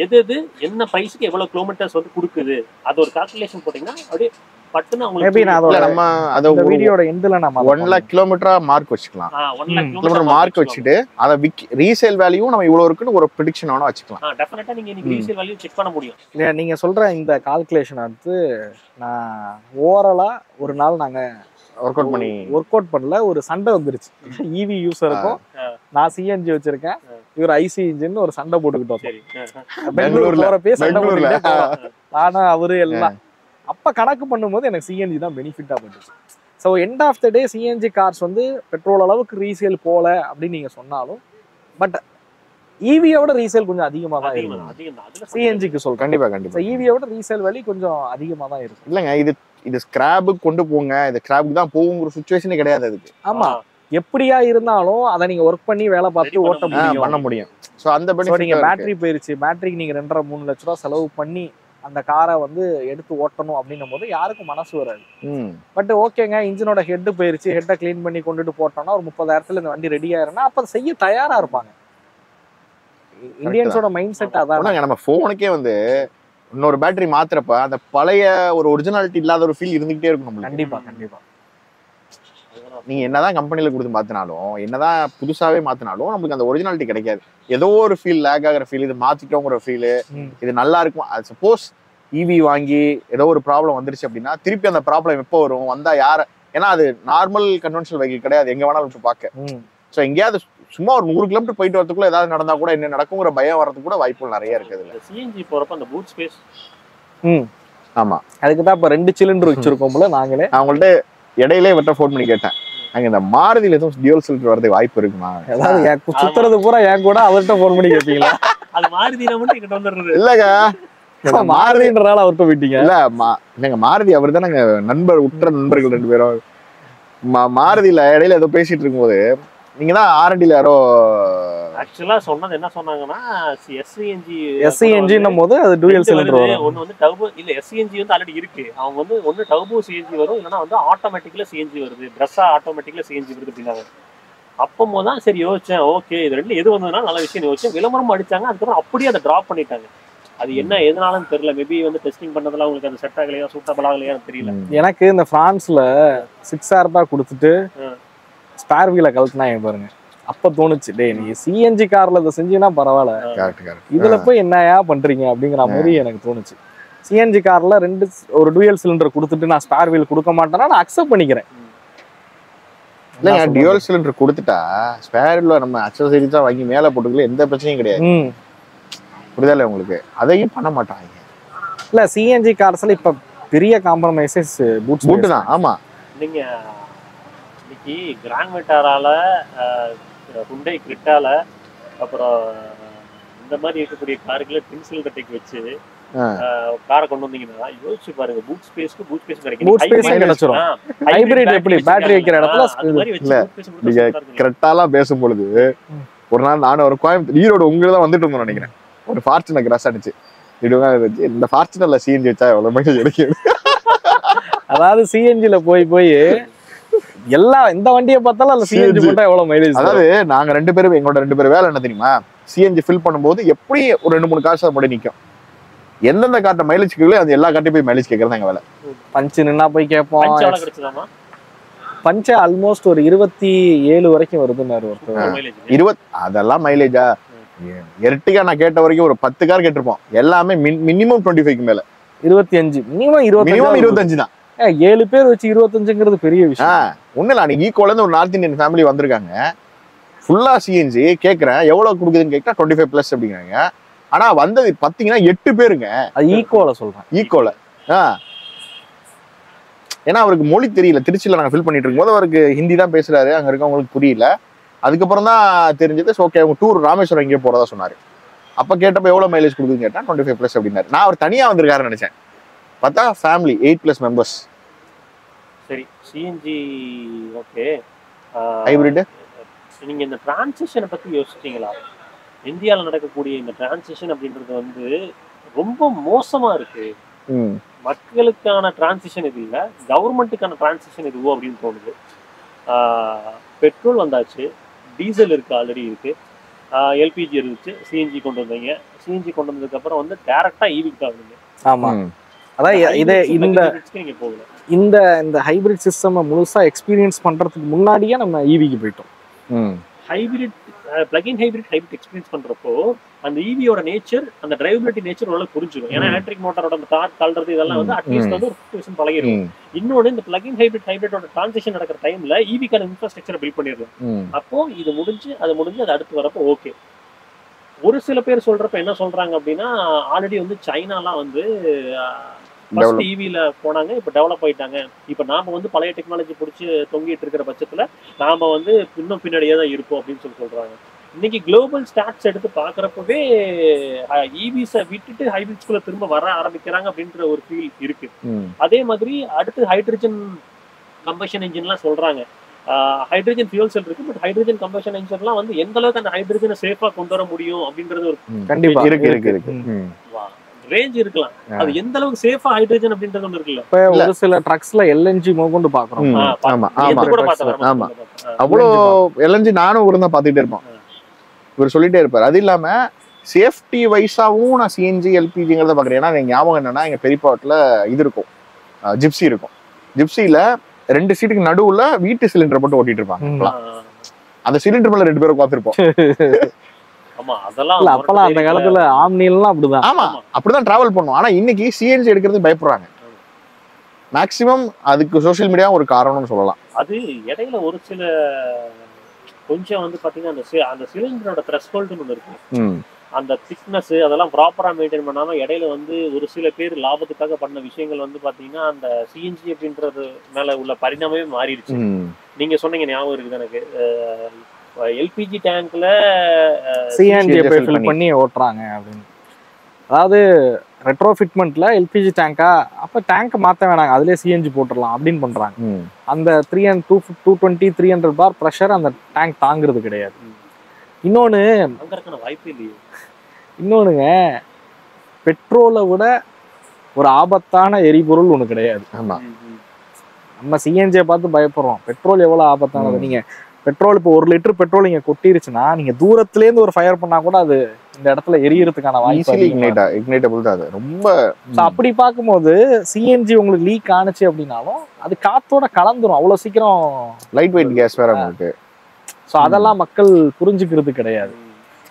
எது என்ன பிரைஸ்க்கு எவ்வளவு கிலோமீட்டர்ஸ் வந்து கொடுக்குது, அது ஒரு கால்குலேஷன் போட்டீங்கன்னா அப்படியே பட்டுன்னு நம்ம வீடியோட எண்ட்ல நம்ம 1 lakh கிலோமீட்டரா மார்க் வச்சுக்கலாம். 1 lakh கிலோமீட்டர் மார்க் வச்சுட்டு அத ரீசேல் வேல்யூ நம்ம இவ்வளவு இருக்குன்னு ஒரு ப்ரெடிக்ஷன் வேணா வச்சுக்கலாம். டெஃபினட்டா நீங்க ரீசேல் வேல்யூ செக் பண்ண முடியும். இல்ல நீங்க சொல்ற இந்த கால்குலேஷன் வந்து நான் ஓவராலா ஒரு நாள் நாங்க ஒர்க் அவுட் பண்ணல, ஒரு சண்டை வந்துருச்சு. ஈவி யூசருக்கும் நான் சிஎன்ஜி வச்சிருக்கேன், இவர் ஐசி இன்ஜின் ஒரு சண்டை போட்டுக்கிட்டோம். பெங்களூர்ல சண்டை போட்டுக்கிட்டே ஆனா அவரு எல்லாம் அப்ப கணக்கு பண்ணும்போது எனக்கு சிஎன்ஜி தான் பெனிஃபிட்டா பண்ணுச்சு. So end of the day CNG cars வந்து பெட்ரோல் அளவுக்கு ரீசேல் போல அப்படின்னு நீங்க சொன்னாலும், பட் ஈவியோட ரீசேல் கொஞ்சம் அதிகமா தான் இருக்கும். சிஎன்ஜிக்கு சொல்றேன். கண்டிப்பா ஈவியோட ரீசேல் வேல்யூ கொஞ்சம் அதிகமா தான் இருக்கும். இல்லைங்க, இது ஸ்கிராபுக்கு கொண்டு போங்க, இது ஸ்கிராபுக்கு தான் போகுங்கிற சுச்சுவேஷனே கிடையாது அதுக்கு. ஆமா, எப்படியா இருந்தாலும் அதை நீங்க ஒர்க் பண்ணி வேலை பார்த்து ஓட்ட பண்ண முடியும். ஸோ அந்த நீங்க பேட்டரி போயிருச்சு, பேட்டரிக்கு நீங்க 2.5-3 லட்ச ரூபா செலவு பண்ணி அந்த காரை வந்து எடுத்து ஓட்டணும் அப்படின்னும் போது யாருக்கும் மனசு வராது. பட் ஓகேங்க, இன்ஜினோட ஹெட் போயிருச்சு, ஹெட்டை கிளீன் பண்ணி கொண்டுட்டு போட்டோம்னா ஒரு 30,000 இந்த வண்டி ரெடி ஆயிரும்னா அப்ப செய்ய தயாரா இருப்பாங்க. இந்தியன்ஸோட மைண்ட் செட் அதான். நம்ம போனுக்கே வந்து இன்னொரு பேட்டரி மாத்துறப்ப அந்த பழைய ஒரு ஒரிஜினாலிட்டி இல்லாத ஒரு ஃபீல் இருந்துகிட்டே இருக்கும். கண்டிப்பா நீங்க என்னதான் கம்பெனில கொடுத்து மாத்தினாலும், என்னதான் புதுசாவே மாத்தினாலும் நமக்கு அந்த ஒரிஜினாலிட்டி கிடைக்காது. ஏதோ ஒரு ஃபீல் லேக் ஆகிற ஃபீல், இது மாத்திட்டோங்கிற ஃபீல், இது நல்லா இருக்கும். அது சப்போஸ் ஈவி வாங்கி ஏதோ ஒரு ப்ராப்ளம் வந்துருச்சு அப்படின்னா திருப்பி அந்த ப்ராப்ளம் எப்போ வரும், வந்தா யார, ஏன்னா அது நார்மல் கன்வென்ஷனல் வெஹிக்கிள் கிடையாது, எங்க வேணாலும் விட்டு பார்க்க. ஸோ எங்கேயாவது சும்மா ஒரு 100 கிலோமீட்டர் போயிட்டு வரதுக்குள்ள ஏதாவது நடந்தா கூட என்ன நடக்குங்கிற பயம் வரதுக்கு கூட வாய்ப்புகள் நிறைய இருக்குது. சிஎன்ஜி போறப்ப அந்த பூட் ஸ்பேஸ், ஆமா, அதுக்கு தான் இப்ப 2 சிலிண்டர் வச்சிருக்கோம்ல நாங்களே. அவங்கள்ட்ட இடையிலே விட்ட ஃபோன் பண்ணி கேட்டேன், அங்க இந்த மாருதியில எதுவும் டியூவல் சிலிண்டர் வரதுக்கு வாய்ப்பு இருக்குமா? அதாவது சுத்துறது பூரா என் கூட அவர்கிட்ட ஃபோன் பண்ணி கேட்பீங்களா? அது மாருதியில மட்டும் இங்கிட்ட வந்துடுறது இல்லங்க, மாருதின்றனால அவர்கிட்ட போயிட்டீங்க. இல்லங்க, மாருதி அவர் தான் நாங்க நண்பர், உற்ற நண்பர்கள் 2 பேரும். மாருதியில இடையில ஏதோ பேசிட்டு இருக்கும்போது நீங்க தான் ஆர்என்டில யாரோ ஆக்சுவலா சொன்னது என்ன சொன்னாங்கன்னா எஸ்சிஎன்ஜின்னும் போது அது டூயல் சிலிண்டர் வரும். ஒன்னு வந்து டர்போ இல்ல, எஸ்சிஎன்ஜி வந்து ஆல்ரெடி இருக்கு. அவங்க வந்து ஒன்னு டர்போ சிஎன்ஜி வரும், இல்லைன்னா வந்து ஆட்டோமேட்டிக்ல சிஎன்ஜி வருது, ட்ரெஸ்ஸா ஆட்டோமேட்டிக்ல சிஎன்ஜி வருது அப்படின்னாங்க. அப்போ தான் சரி யோசிச்சேன், ஓகே இது ரெண்டு எது வந்ததுனால நல்ல விஷயம் யோசிச்சேன். விளம்பரம் அடிச்சாங்க, அதுக்கப்புறம் அப்படியே அதை டிராப் பண்ணிட்டாங்க. அது என்ன எதனாலன்னு தெரியல. மேபி வந்து டெஸ்டிங் பண்ணதுல உங்களுக்கு அது செட் ஆகலையா, சூட்டபிள் ஆகலையா தெரியல. எனக்கு இந்த பிரான்ஸ்ல 6000 கொடுத்துட்டு ஸ்பேர் வீல கழட்டினா பாருங்க, அப்ப தோணுச்சு, டே நீ சிஎன்ஜி கார்ல இதை செஞ்சீங்கன்னா பரவாயில்ல, இதுல போய் என்னையா பண்றீங்க அப்படிங்கிற மாதிரி எனக்கு தோணுச்சு. சிஎன்ஜி கார்ல ஒரு டூயல் சிலிண்டர் கொடுத்துட்டு நான் ஸ்பேர் வீல் கொடுக்க மாட்டேன்னா நான் அக்செப்ட் பண்ணிக்கிறேன். இல்லைங்க, டியூயல் சிலிண்டர் கொடுத்துட்டா ஸ்பேர் வீல்ல நம்ம அக்சசரிஸா வாங்கி மேல போட்டுக்கல, எந்த பிரச்சனையும் கிடையாது. புரியுதா உங்களுக்கு? அதையும் பண்ண மாட்டாங்க. இல்ல சிஎன்ஜி கார்ஸ்ல இப்ப பெரிய காம்ப்ரமைசஸ் பூட் தான். ஆமா, நீங்க இன்னைக்கு கிராண்ட் விட்டாரால, ஹுண்டாய் கிரிட்டால, அப்புறம் இந்த மாதிரி இருக்கக்கூடிய காருக்குள்ள ட்வின் சிலிண்டர் டெக் வச்சு காரை கொண்டு வந்தீங்கன்னா யோசிச்சு பாருங்க, பூட் ஸ்பேஸ்க்கு பூட் ஸ்பேஸ் கிடைக்கும். பூட் ஸ்பேஸ் கிடைச்சிரும். ஹைபிரிட் எப்படி பேட்டரி வைக்கிற இடத்துல அது மாதிரி வச்சு நீங்க கரெக்டால பேசும்பொழுது ஒரு நாள் நானும் ஒரு கோயம்புத்தூர் ஈரோடு உங்களுக்கு தான் வந்துட்டு இருந்தோம் நினைக்கிறேன். ஒரு ஃபார்ச்சுனர் கிராஸ் அடிச்சு இந்த ஃபார்ச்சுனர்ல சிஎன்ஜி வச்சா எவ்வளவு மைலேஜ் கிடைக்கும். அதாவது சிஎன்ஜில போய் எல்லா இந்த வண்டியை பார்த்தாலும் அந்த சிஎன்ஜி போட்டா எவ்வளவு மைலேஜ். அதாவது நாங்க எங்களோட 2 பேரும் வேலை என்ன தெரியுமா, சிஎன்ஜி ஃபில் பண்ணும்போது எப்படி ஒரு 2-3 காசு மட்டும் நிக்கும். எந்தெந்த காட்ட மைலேஜ் கேட்கல அது எல்லா காட்டையும் போய் மைலேஜ் கேட்கறது எங்க வேலை. பஞ்சு நின்னா போய் கேட்போம். பஞ்ச ஆல்மோஸ்ட் ஒரு 27 வரைக்கும் வருதுன்னாரு ஒருத்தர். 20 அதெல்லாம் மைலேஜா? எர்டிகா நான் கேட்ட வரைக்கும் ஒரு 10 கார் கேட்டிருப்போம். எல்லாமே மினிமம் 25க்கு மேல. 25 மினிமம் 25 தான். 7 பேர் வச்சு 25ங்கிறது பெரிய விஷயம். ஒண்ணு இல்ல, அன்னைக்கு ஈக்குவல இருந்து ஒரு நார்த் இந்தியன் ஃபேமிலி வந்திருக்காங்க. ஃபுல்லா சிஎன்ஜி கேட்கறேன், எவ்வளவு கொடுக்குதுன்னு கேட்டா 25+ அப்படிங்கிறாங்க. ஆனா வந்தது பாத்தீங்கன்னா 8 பேருங்க. அது ஈக்குவல சொல்றேன். ஈக்குவல ஏன்னா அவருக்கு மொழி தெரியல. திருச்சியில நாங்க ஃபில் பண்ணிட்டு இருக்கும்போது அவருக்கு ஹிந்தி தான் பேசுறாரு, அங்க இருக்கவங்களுக்கு புரியல. அதுக்கப்புறம் தான் தெரிஞ்சது ஓகே அவங்க டூர் ராமேஸ்வரம் எங்கேயோ போறதா சொன்னாரு. அப்ப கேட்டப்ப எவ்வளவு மைலேஜ் கொடுக்குதுன்னு கேட்டா 25+ அப்படின்னாரு. நான் அவர் தனியா வந்திருக்காருன்னு நினைச்சேன், பார்த்தா ஃபேமிலி 8+ மெம்பர்ஸ். சரி, சிஎன்ஜி ஓகே. ஹைபிரிட் நீங்க இந்த டிரான்சிஷனை பத்தி யோசிச்சீங்களா? இந்தியாவில் நடக்கக்கூடிய இந்த டிரான்சிஷன் அப்படின்றது வந்து ரொம்ப மோசமா இருக்கு. மக்களுக்கான டிரான்சிஷன் இது இல்லை, கவர்மெண்ட்டுக்கான டிரான்சிஷன் இதுவோ அப்படின்னு தோணுது. பெட்ரோல் வந்தாச்சு, டீசல் இருக்கு, ஆல்ரெடி இருக்கு, எல்பிஜி இருந்துச்சு, சிஎன்ஜி கொண்டு வந்தீங்க. சிஎன்ஜி கொண்டு வந்ததுக்கு அப்புறம் வந்து டைரக்டா ஈவிக்கு ஆகுது. ஆமா, அதான் இதே நீங்க போகல. இந்த ஹைபிரிட் சிஸ்டம் முழுசா எக்ஸ்பீரியன்ஸ் பண்றதுக்கு முன்னாடியே நம்ம ஈவிக்கு போயிட்டோம். ஹைபிரிட் பிளக்-இன் ஹைபிரிட் எக்ஸ்பீரியன்ஸ் பண்றப்போ அந்த ஈவியோட நேச்சர், அந்த டிரைவபிலிட்டி நேச்சர் ஓரளவு புரிஞ்சிடும். ஏன்னா எலக்ட்ரிக் மோட்டாரோட அந்த டார்க் கல்றது இதெல்லாம் வந்து அட்லீஸ்ட் வந்து ஒரு 50% பழகிடும். இன்னொன்று, இந்த பிளக்-இன் ஹைபிரிட்டோட டிரான்சிஷன் நடக்கிற டைம்ல ஈவிக்கான இன்ஃப்ராஸ்ட்ரக்சரை பில்ட் பண்ணிடுறோம். அப்போ இது முடிஞ்சு அது அடுத்து வரப்போ ஓகே. ஒரு சில பேர் சொல்றப்ப என்ன சொல்றாங்க அப்படின்னா, ஆல்ரெடி வந்து சைனாலாம் வந்து ஃபர்ஸ்ட் ஈவில போனாங்க, இப்ப டெவலப் ஆயிட்டாங்க. இப்ப நாம வந்து பழைய டெக்னாலஜி பிடிச்சி தொங்கிட்டு இருக்கிற பட்சத்துல நாம வந்து இன்னும் பின்னாடியே தான் இருப்போம் அப்படின்னு சொல்றாங்க. இன்னைக்கு குளோபல் ஸ்டாட்ஸ் எடுத்து பாக்குறப்பவே ஈவிஸை விட்டுட்டு ஹைபிரிட்ஸ்குள்ள திரும்ப வர ஆரம்பிக்கிறாங்க அப்படின்ற ஒரு ஃபீல் இருக்கு. அதே மாதிரி அடுத்து ஹைட்ரஜன் கம்பஷன் என்ஜின்லாம் சொல்றாங்க. ஹைட்ரஜன் ஃபியூல் செல் இருக்கு, பட் ஹைட்ரஜன் கம்பஷன் என்ஜின்லாம் வந்து எந்த அளவுக்கு அந்த ஹைட்ரஜனை சேஃபா கொண்டு வர முடியும் அப்படின்றது ஒரு கண்டிப்பா இருக்கு. ரேஞ்ச் இருக்கலாம். அது எந்த அளவுக்கு சேஃபா ஹைட்ரஜன் அப்படின்றது ஒன்று இருக்குல்ல. இப்ப ஒரு சில ட்ரக்ஸ்ல எல்என்ஜி மோகொண்டு பாக்குறோம். ஆமா, அவ்வளோ எல்என்ஜி நானும் ஒரு தான் பாத்துக்கிட்டே இருப்போம். இவர் சொல்லிட்டே இருப்பாரு. அது இல்லாம சேஃப்டி வைஸாவும் நான் சிஎன்ஜி எல்பிஜிங்கிறத பாக்குறேன். ஏன்னா எங்க ஞாபகம் என்னன்னா, எங்க பெரியப்பாட்டுல இது இருக்கும், ஜிப்சி இருக்கும். ஜிப்சில 2 சீட்டுக்கு நடுவுல வீட்டு சிலிண்டர் போட்டு ஓட்டிட்டு இருப்பாங்க. அந்த சிலிண்டர் மேல 2 பேரும் பார்த்திருப்போம். அப்பெல்லாம் அந்த காலத்துல ஆம்னிலாம் அப்படிதான். ஆமா, அப்படிதான் டிராவல் பண்ணுவோம். ஆனா இன்னைக்கு சிஎன்ஜி எடுக்கிறது பயப்படுறாங்க. மேக்சிமம் அதுக்கு சோசியல் மீடியா ஒரு காரணம்னு சொல்லலாம். அது இடையில ஒரு சில கொஞ்சம் வந்து பாத்தீங்கன்னா அந்த சிலிண்டரோட த்ரெஷ்ஹோல்டுன்னு ஒன்று இருக்கு. அந்த திக்னஸ் அதெல்லாம் ப்ராப்பரா மெயின்டைன் பண்ணாம இடையில வந்து ஒரு சில பேர் லாபத்துக்காக பண்ண விஷயங்கள் வந்து பாத்தீங்கன்னா அந்த சிஎன்ஜி அப்படின்றது மேல உள்ள பரிணாமமே மாறிடுச்சு. நீங்க சொன்னீங்க, ஞாபகம் இருக்குது எனக்கு. எல்பிஜி டேங்க்ல சிஎன்ஜி ஃபில் பண்ணி ஓட்டுறாங்க அப்படின்னு. அதாவது ரெட்ரோஃபிட்மெண்ட்ல எல்பிஜி டேங்கா, அப்ப டேங்கை மாற்ற வேணாங்க, அதுலேயே சிஎன்ஜி போட்டுடலாம் அப்படின்னு பண்றாங்க. அந்த 220 300 பார் ப்ரெஷர் அந்த டேங்க் தாங்குறது கிடையாது. இன்னொன்னுங்க, பெட்ரோலை விட ஒரு ஆபத்தான எரிபொருள் ஒண்ணு கிடையாது. நம்ம சிஎன்ஜியை பார்த்து பயப்படுறோம், பெட்ரோல் எவ்வளவு ஆபத்தானது. நீங்க பெட்ரோல் இப்போ 1 லிட்டர் பெட்ரோல் இங்க கொட்டிருச்சுன்னா நீங்க தூரத்துல இருந்து ஒரு ஃபயர் பண்ணா கூட அது இந்த இடத்துல எரியறதுக்கான வாய்ப்பு ரொம்ப. அப்படி பார்க்கும்போது சிஎன்ஜி உங்களுக்கு லீக் ஆனிச்சு அப்படின்னாலும் அது காத்தோட கலந்துரும் அவ்வளவு சீக்கிரம். லைட் வெயிட் கேஸ் வேற உங்களுக்கு. ஸோ அதெல்லாம் மக்கள் புரிஞ்சுக்கிறது கிடையாது.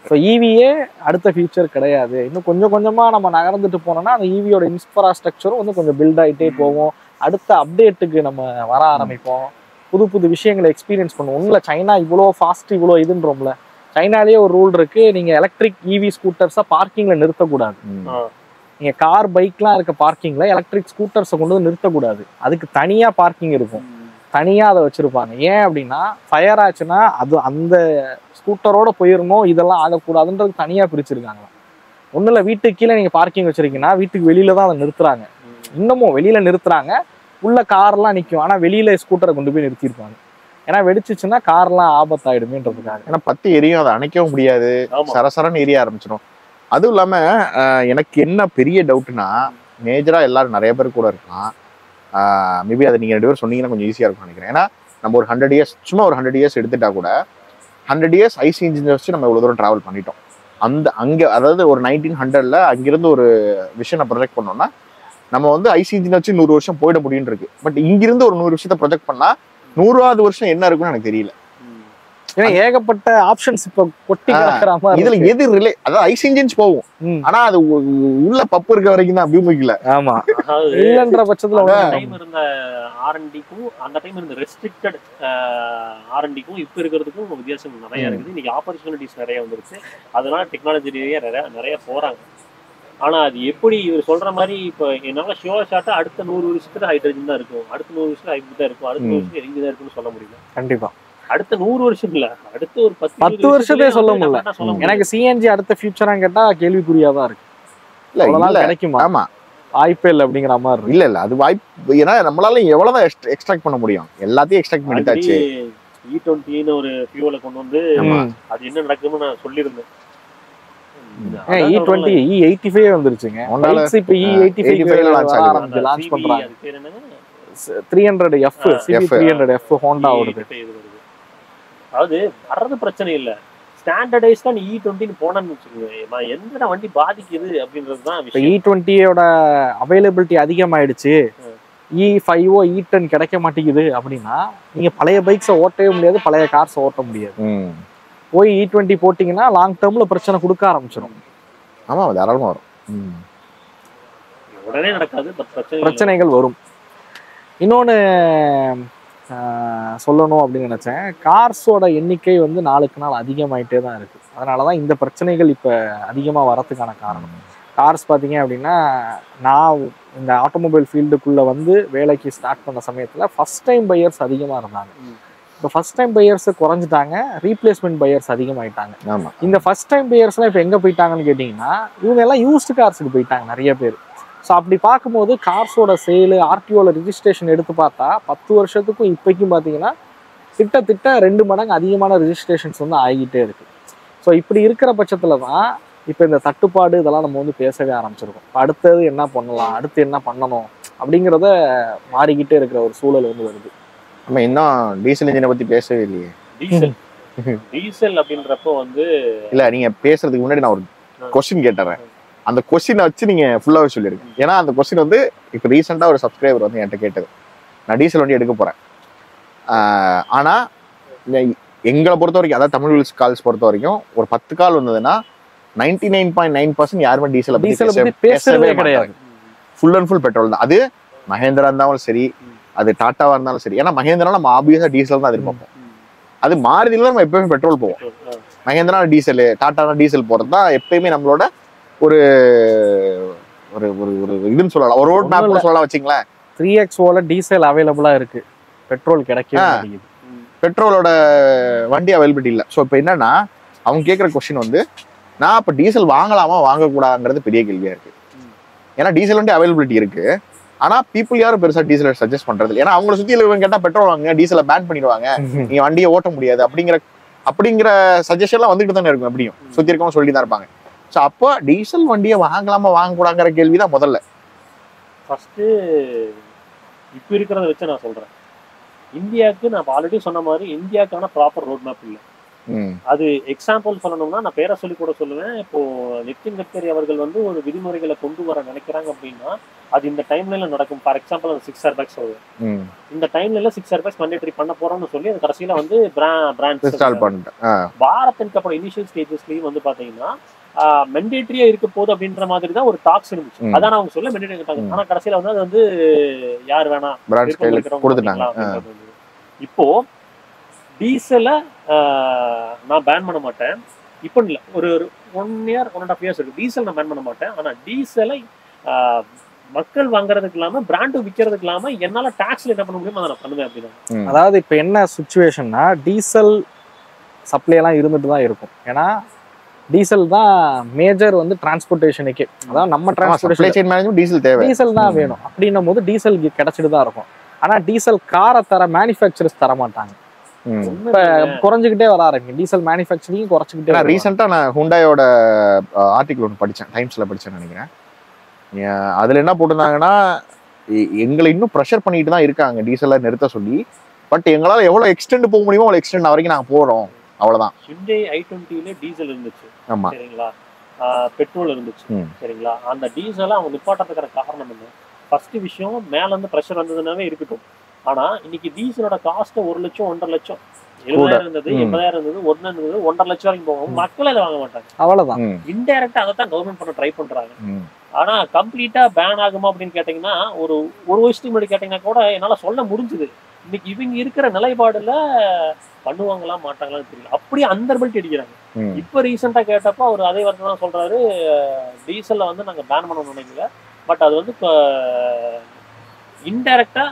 ஸோ ஈவியே அடுத்த ஃபியூச்சர் கிடையாது. இன்னும் கொஞ்சம் கொஞ்சமா நம்ம நகர்ந்துட்டு போனோம்னா அந்த ஈவியோட இன்ஃப்ராஸ்ட்ரக்சரும் வந்து கொஞ்சம் பில்ட் ஆகிட்டே போவோம். அடுத்த அப்டேட்டுக்கு நம்ம வர ஆரம்பிப்போம், புது புது விஷயங்களை எக்ஸ்பீரியன்ஸ் பண்ணுவோம். ஒன்றும் இல்லை, சைனா இவ்வளோ ஃபாஸ்ட் இவ்வளோ இதுன்றோம்ல, சைனாலேயே ஒரு ரூல் இருக்கு, நீங்க எலக்ட்ரிக் இவி ஸ்கூட்டர்ஸை பார்க்கிங்ல நிறுத்தக்கூடாது. நீங்க கார் பைக்லாம் இருக்க பார்க்கிங்ல எலக்ட்ரிக் ஸ்கூட்டர்ஸை கொண்டு வந்து நிறுத்தக்கூடாது. அதுக்கு தனியா பார்க்கிங் இருக்கும், தனியா அதை வச்சிருப்பாங்க. ஏன் அப்படின்னா ஃபயர் ஆச்சுன்னா அது அந்த ஸ்கூட்டரோட போயிடணும், இதெல்லாம் ஆகக்கூடாதுன்றது தனியா பிரிச்சிருக்காங்க. ஒன்றும் இல்லை, வீட்டுக்கு கீழே நீங்க பார்க்கிங் வச்சிருக்கீங்கன்னா வீட்டுக்கு வெளியில தான் அதை நிறுத்துறாங்க. இன்னமும் வெளியில நிறுத்துறாங்க, உள்ள கார்லாம் நிற்கும், ஆனா வெளியில ஸ்கூட்டரை கொண்டு போய் நிறுத்திருப்பாங்க. ஏன்னா வெடிச்சிச்சுன்னா கார்லாம் ஆபத்தாயிடுமேன்றதுக்காக. ஏன்னா பத்தி எரியும், அதை அணைக்கவும் முடியாது, சரசரன்னு எரிய ஆரம்பிச்சிடும். அதுவும் இல்லாம எனக்கு என்ன பெரிய டவுட்னா, மேஜரா எல்லாரும் நிறைய பேர் கூட இருக்கலாம், மேபி அதை நீங்க 2 பேரும் சொன்னீங்கன்னா கொஞ்சம் ஈஸியா இருக்கும்னு நினைக்கிறேன். ஏன்னா நம்ம ஒரு 100 இயர்ஸ், சும்மா ஒரு 100 இயர்ஸ் எடுத்துட்டா கூட 100 இயர்ஸ் ஐசி இன்ஜின் வச்சு நம்ம இவ்வளவு தூரம் டிராவல் பண்ணிட்டோம். அங்க அதாவது ஒரு 1900ல அங்கிருந்து ஒரு விஷயம் ப்ரொஜெக்ட் பண்ணோம்னா நம்ம வந்து ஐசி இன்ஜின் வச்சு 100 வருஷம் போயிட முடியும் இருக்கு. பட் இங்கிருந்து ஒரு 100 வருஷத்தை ப்ரொஜெக்ட் பண்ணா 100வது வருஷம் என்ன இருக்குன்னு எனக்கு தெரியல. ஏன்னா ஏகப்பட்ட ஆப்ஷன்ஸ் இப்ப கொட்டி கிடக்குற மாதிரி. இதுல எது ரிலே, அதாவது ஐசி இன்ஜின்ஸ் போகும், ஆனா அது உள்ள பப்பு இருக்க வரைக்கும் தான் பூமிக்குல. ஆமா, இல்லன்ற பட்சத்துல டைம் இருந்த ஆர்என்டிக்கும் அந்த டைம் இருந்த ரெஸ்ட்ரிக்டட் ஆர்என்டிக்கும் இப்ப இருக்கிறதுக்கும் வித்தியாசம் நிறைய இருக்குது. இன்னைக்கு ஆப்பர்ச்சுனிட்டிஸ் நிறைய வந்துருச்சு, அதனால டெக்னாலஜி நிறைய போறாங்க. ஆனா அது எப்படி இவர் சொல்ற மாதிரி இப்ப என்னால ஷோர் ஷாட்டா அடுத்த 100 வருஷத்துல ஹைட்ரஜன் தான் இருக்கும், அடுத்த 100 வருஷத்துல ஹைட்ரஜன் தான் இருக்கும், அடுத்த 100 வருஷம் எரிஞ்சு தான் இருக்குன்னு சொல்ல முடியல. கண்டிப்பா அடுத்த 100 வருஷம் இல்ல, அடுத்த ஒரு 10 வருஷத்தை சொல்ல முடியல. எனக்கு சிஎன்ஜி அடுத்த ஃபியூச்சரா கேட்டா கேள்விக்குறியாதான் இருக்கு. இல்ல கிடைக்குமா? ஆமா, வாய்ப்பே இல்லை அப்படிங்கிற மாதிரி. இல்ல அது வாய்ப்பு, ஏன்னா நம்மளால எவ்வளவுதான் எக்ஸ்ட்ராக்ட் பண்ண முடியும், எல்லாத்தையும் எக்ஸ்ட்ராக்ட் பண்ணிட்டாச்சு. E20 ஒரு ஃபியூவலை கொண்டு வந்து அது என்ன நடக்குதுன்னு நான் சொல்லியிருந்தேன். E20 E85 வந்துருச்சுங்க. இப்ப E85 லான்ச் பண்றாங்க. 300F CB300F ஹோண்டா ஓடுது. அதாவது வர்றது பிரச்சனை இல்ல, ஸ்டாண்டர்டைஸ் தான் E20 போனன்னு வச்சுக்கோங்க, எந்த வண்டி பாதிக்குது அப்படின்றது தான் விஷயம். E20யோட அவைலபிலிட்டி அதிகமாயிடுச்சு, E5 E10 கிடைக்க மாட்டேங்குது அப்படின்னா நீங்க பழைய பைக்ஸை ஓட்டவே முடியாது, பழைய கார்ஸை ஓட்ட முடியாது. போய் E20 போட்டிங்கன்னா லாங் டேர்ம்ல பிரச்சனை கொடுக்க ஆரம்பிச்சிடும். ஆமா, தாராளமா வரும், உடனே நடக்காது, பிரச்சனைகள் வரும். இன்னொன்று சொல்லணும் அப்படின்னு நினைச்சேன், கார்ஸோட எண்ணிக்கை வந்து நாளுக்கு நாள் அதிகமாயிட்டே தான் இருக்கு. அதனாலதான் இந்த பிரச்சனைகள் இப்ப அதிகமா வரதுக்கான காரணம். கார்ஸ் பார்த்தீங்க அப்படின்னா, நான் இந்த ஆட்டோமொபைல் ஃபீல்டுக்குள்ள வந்து வேலைக்கு ஸ்டார்ட் பண்ண சமயத்துல ஃபர்ஸ்ட் டைம் பையர்ஸ் அதிகமா இருந்தாங்க. இப்போ ஃபர்ஸ்ட் டைம் பையர்ஸ் குறைஞ்சிட்டாங்க, ரீப்ளேஸ்மெண்ட் பையர்ஸ் அதிகமாயிட்டாங்க. இந்த ஃபர்ஸ்ட் டைம் பையர்ஸ்லாம் இப்போ எங்கே போயிட்டாங்கன்னு கேட்டிங்கன்னா, இவங்க எல்லாம் யூஸ்டு கார்ஸுக்கு போயிட்டாங்க நிறைய பேர். ஸோ அப்படி பார்க்கும்போது கார்ஸோட சேலு ஆர்டிஓவில் ரிஜிஸ்ட்ரேஷன் எடுத்து பார்த்தா 10 வருஷத்துக்கும் இப்போக்கும் பார்த்தீங்கன்னா கிட்டத்தட்ட 2 மடங்கு அதிகமான ரிஜிஸ்ட்ரேஷன்ஸ் வந்து ஆகிக்கிட்டே இருக்கு. ஸோ இப்படி இருக்கிற பட்சத்தில் தான் இப்போ இந்த தட்டுப்பாடு இதெல்லாம் நம்ம வந்து பேசவே ஆரம்பிச்சிருக்கோம். இப்போ அடுத்தது என்ன பண்ணலாம், அடுத்து என்ன பண்ணணும் அப்படிங்கிறத மாறிக்கிட்டே இருக்கிற ஒரு சூழல் வந்து வருது. நம்ம இன்னும் டீசல் இன்ஜினை பத்தி பேசவே இல்லையே. டீசல் அப்படின்றப்போ வந்து இல்ல, நீங்க பேசுறதுக்கு முன்னாடி நான் ஒரு கொஸ்டின் கேட்டுறேன், அந்த கொஸ்டினை வச்சு நீங்க ஃபுல்லாவே சொல்லிருங்க. ஏன்னா அந்த கொஸ்டின் வந்து இப்போ ரீசெண்டா ஒரு சப்ஸ்கிரைபர் வந்து என்கிட்ட கேட்டது, நான் டீசல் வண்டி எடுக்க போறேன், ஆனா எங்களை பொறுத்த வரைக்கும், அதாவது தமிழ் வீல்ஸ் கால்ஸ் பொறுத்த வரைக்கும் ஒரு 10 கால் வந்ததுன்னா 99.9% யாருமே டீசல் பத்தி பேசவே கிடையாது. ஃபுல் அண்ட் ஃபுல் பெட்ரோல் தான். அது மஹேந்திரா இருந்தாலும் சரி, அது டாட்டாவா இருந்தாலும் சரி. ஏன்னா மஹேந்திரா நம்ம ஆப்வியஸா டீசல் தான் எதிர்பார்ப்போம். அது மாருதியில நம்ம எப்பயுமே பெட்ரோல் போவோம். மஹேந்திரா டீசல், டாட்டா டீசல் போறது தான் எப்பயுமே நம்மளோட ஒரு ஒரு ஒரு இதுன்னு சொல்லலாம், ஒரு ரோட் மேப் சொல்லலாம் வச்சுங்களேன். 3XOல டீசல் அவைலபிளா இருக்கு, பெட்ரோல் கிடைக்கவே மாட்டேங்குது. பெட்ரோலோட வண்டி அவைலபிலிட்டி இல்லை. ஸோ இப்போ என்னன்னா அவங்க கேட்குற கொஸ்டின் வந்து, நான் இப்போ டீசல் வாங்கலாமா வாங்கக்கூடாதுங்கிறது பெரிய கேள்வியா இருக்கு. ஏன்னா டீசல் வண்டி அவைலபிலிட்டி இருக்கு. ஆனா பீப்புள் யாரும் பெருசா டீசலை சஜஸ்ட் பண்றது. ஏன்னா அவங்கள சுத்தி இருக்கிறவங்க கேட்டா பெட்ரோல் வாங்க, டீசலை பேன் பண்ணிடுவாங்க, நீங்க வண்டியை ஓட்ட முடியாது அப்படிங்கிற சஜஷன்லாம் வந்துட்டு தானே இருக்கும். எப்படியும் சுத்தி இருக்கவங்க சொல்லி தான் இருப்பாங்க. ஸோ அப்போ டீசல் வண்டியை வாங்கலாமா வாங்கக்கூடாங்கிற கேள்விதான் முதல்ல. ஃபர்ஸ்ட் இப்போ இருக்கிறத வச்சு நான் சொல்றேன், இந்தியாவுக்கு நான் ஆல்ரெடி சொன்ன மாதிரி இந்தியாவுக்கான ப்ராப்பர் ரோட் மேப் இல்லை. அது எக்ஸாம்பிள் சொல்லணும்னா நான் பேரை சொல்லி கூட சொல்லுவேன். இப்போ நிதின் கட்கரி அவர்கள் வந்து ஒரு விதிமுறைகளை கொண்டு வர நினைக்கிறாங்க அப்படின்னா அது இந்த டைம்ல நடக்கும். ஃபார் எக்ஸாம்பிள் அந்த 6 ஏர்பேக்ஸ் வருது, இந்த டைம்ல 6 ஏர்பேக்ஸ் மேண்டேட்டரி பண்ண போறோம்னு சொல்லி அது கடைசியில வந்து பாரத்தின் அப்புறம் இனிஷியல் ஸ்டேஜஸ்லயும் வந்து பாத்தீங்கன்னா மெண்டேட்டரியா இருக்க போகுது அப்படின்ற மாதிரி தான் ஒரு டாக்ஸ் இருந்துச்சு. அதான் அவங்க சொல்ல மெண்டேட்டரி இருக்காங்க. ஆனா கடைசியில வந்து அது வந்து யார் வேணா கொடுத்துட்டாங்க. இப்போ டீசலை நான் பேன் பண்ண மாட்டேன், இப்போ இல்லை, ஒரு 1 year 1.5 years இருக்கு டீசல் நான் பேன் பண்ண மாட்டேன். ஆனா டீசலை மக்கள் வாங்குறதுக்கு இல்லாம பிராண்டு விற்கிறதுக்கு இல்லாம என்னால டாக்ஸ்ல என்ன பண்ண முடியுமோ அதை நான் பண்ணுவேன் அப்படின்னா. அதாவது இப்ப என்ன சிச்சுவேஷன்னா டீசல் சப்ளை எல்லாம் இருந்துட்டு தான் இருக்கும். ஏன்னா டீசல் தான் மேஜர் வந்து டிரான்ஸ்போர்ட்டேஷனுக்கே. அதாவது நம்ம டிரான்ஸ்போர்ட்டேஷன் டீசல் தேவை, டீசல் தான் வேணும். அப்படின்னும் போது டீசல் கிடைச்சிட்டு தான் இருக்கும். ஆனா டீசல் காரை தர மேனுஃபேக்சரர்ஸ் தர மாட்டாங்க. இப்ப குறைஞ்சுக்கிட்டே வர ஆரம்பிக்கும் டீசல் மேனுஃபேக்சரிங் குறைச்சிக்கிட்டே. ரீசெண்டா நான் ஹுண்டாயோட ஆர்டிகல் ஒன்று படிச்சேன், டைம்ஸ்ல படிச்சேன்னு நினைக்கிறேன். அதுல என்ன போட்டிருந்தாங்கன்னா எங்களை இன்னும் ப்ரெஷர் பண்ணிட்டு தான் இருக்காங்க டீசலை நிறுத்த சொல்லி. பட் எங்களால எவ்வளவு எக்ஸ்டெண்ட் போக முடியுமோ அவ்வளவு எக்ஸ்டெண்ட் வரைக்கும் நாங்க போறோம், அவ்வளவுதான். Hyundai i20ல டீசல் இருந்துச்சு, சரிங்களா, பெட்ரோல் இருந்துச்சு, சரிங்களா. அந்த டீசலை அவங்க நிப்பாட்டத்துக்கிற காரணம் என்ன? ஃபர்ஸ்ட் விஷயம் மேல இருந்து ப்ரெஷர் வந்ததுனாவே இருக்கட்டும். ஆனா இன்னைக்கு டீசலோட காஸ்ட் 1 லட்சம் 1.5 லட்சம் 70,000 இருந்தது, 80,000 இருந்தது, 1 இருந்தது, 1.5 லட்சம் வரைக்கும் போகும். மக்கள் அதை வாங்க மாட்டாங்க, அவ்வளவுதான். இன்டைரக்டா அதை தான் கவர்மெண்ட் பண்ண ட்ரை பண்றாங்க. ஆனா கம்ப்ளீட்டா பேன் ஆகுமா அப்படின்னு கேட்டீங்கன்னா ஒரு வருஷத்துக்கு முன்னாடி கேட்டீங்கன்னா கூட என்னால சொல்ல முடிஞ்சுது. இன்னைக்கு இவங்க இருக்கிற நிலைப்பாடுல பண்ணுவாங்களா மாட்டாங்களான்னு தெரியல, அப்படியே அந்த பெல்ட் அடிக்கிறாங்க. இப்ப ரீசெண்டா கேட்டப்ப அவர் அதே வார்த்தை தான் சொல்றாரு, டீசல்ல வந்து நாங்க பேன் பண்ணணும்னு நினைக்கல, பட் அது வந்து இன்டைரக்டா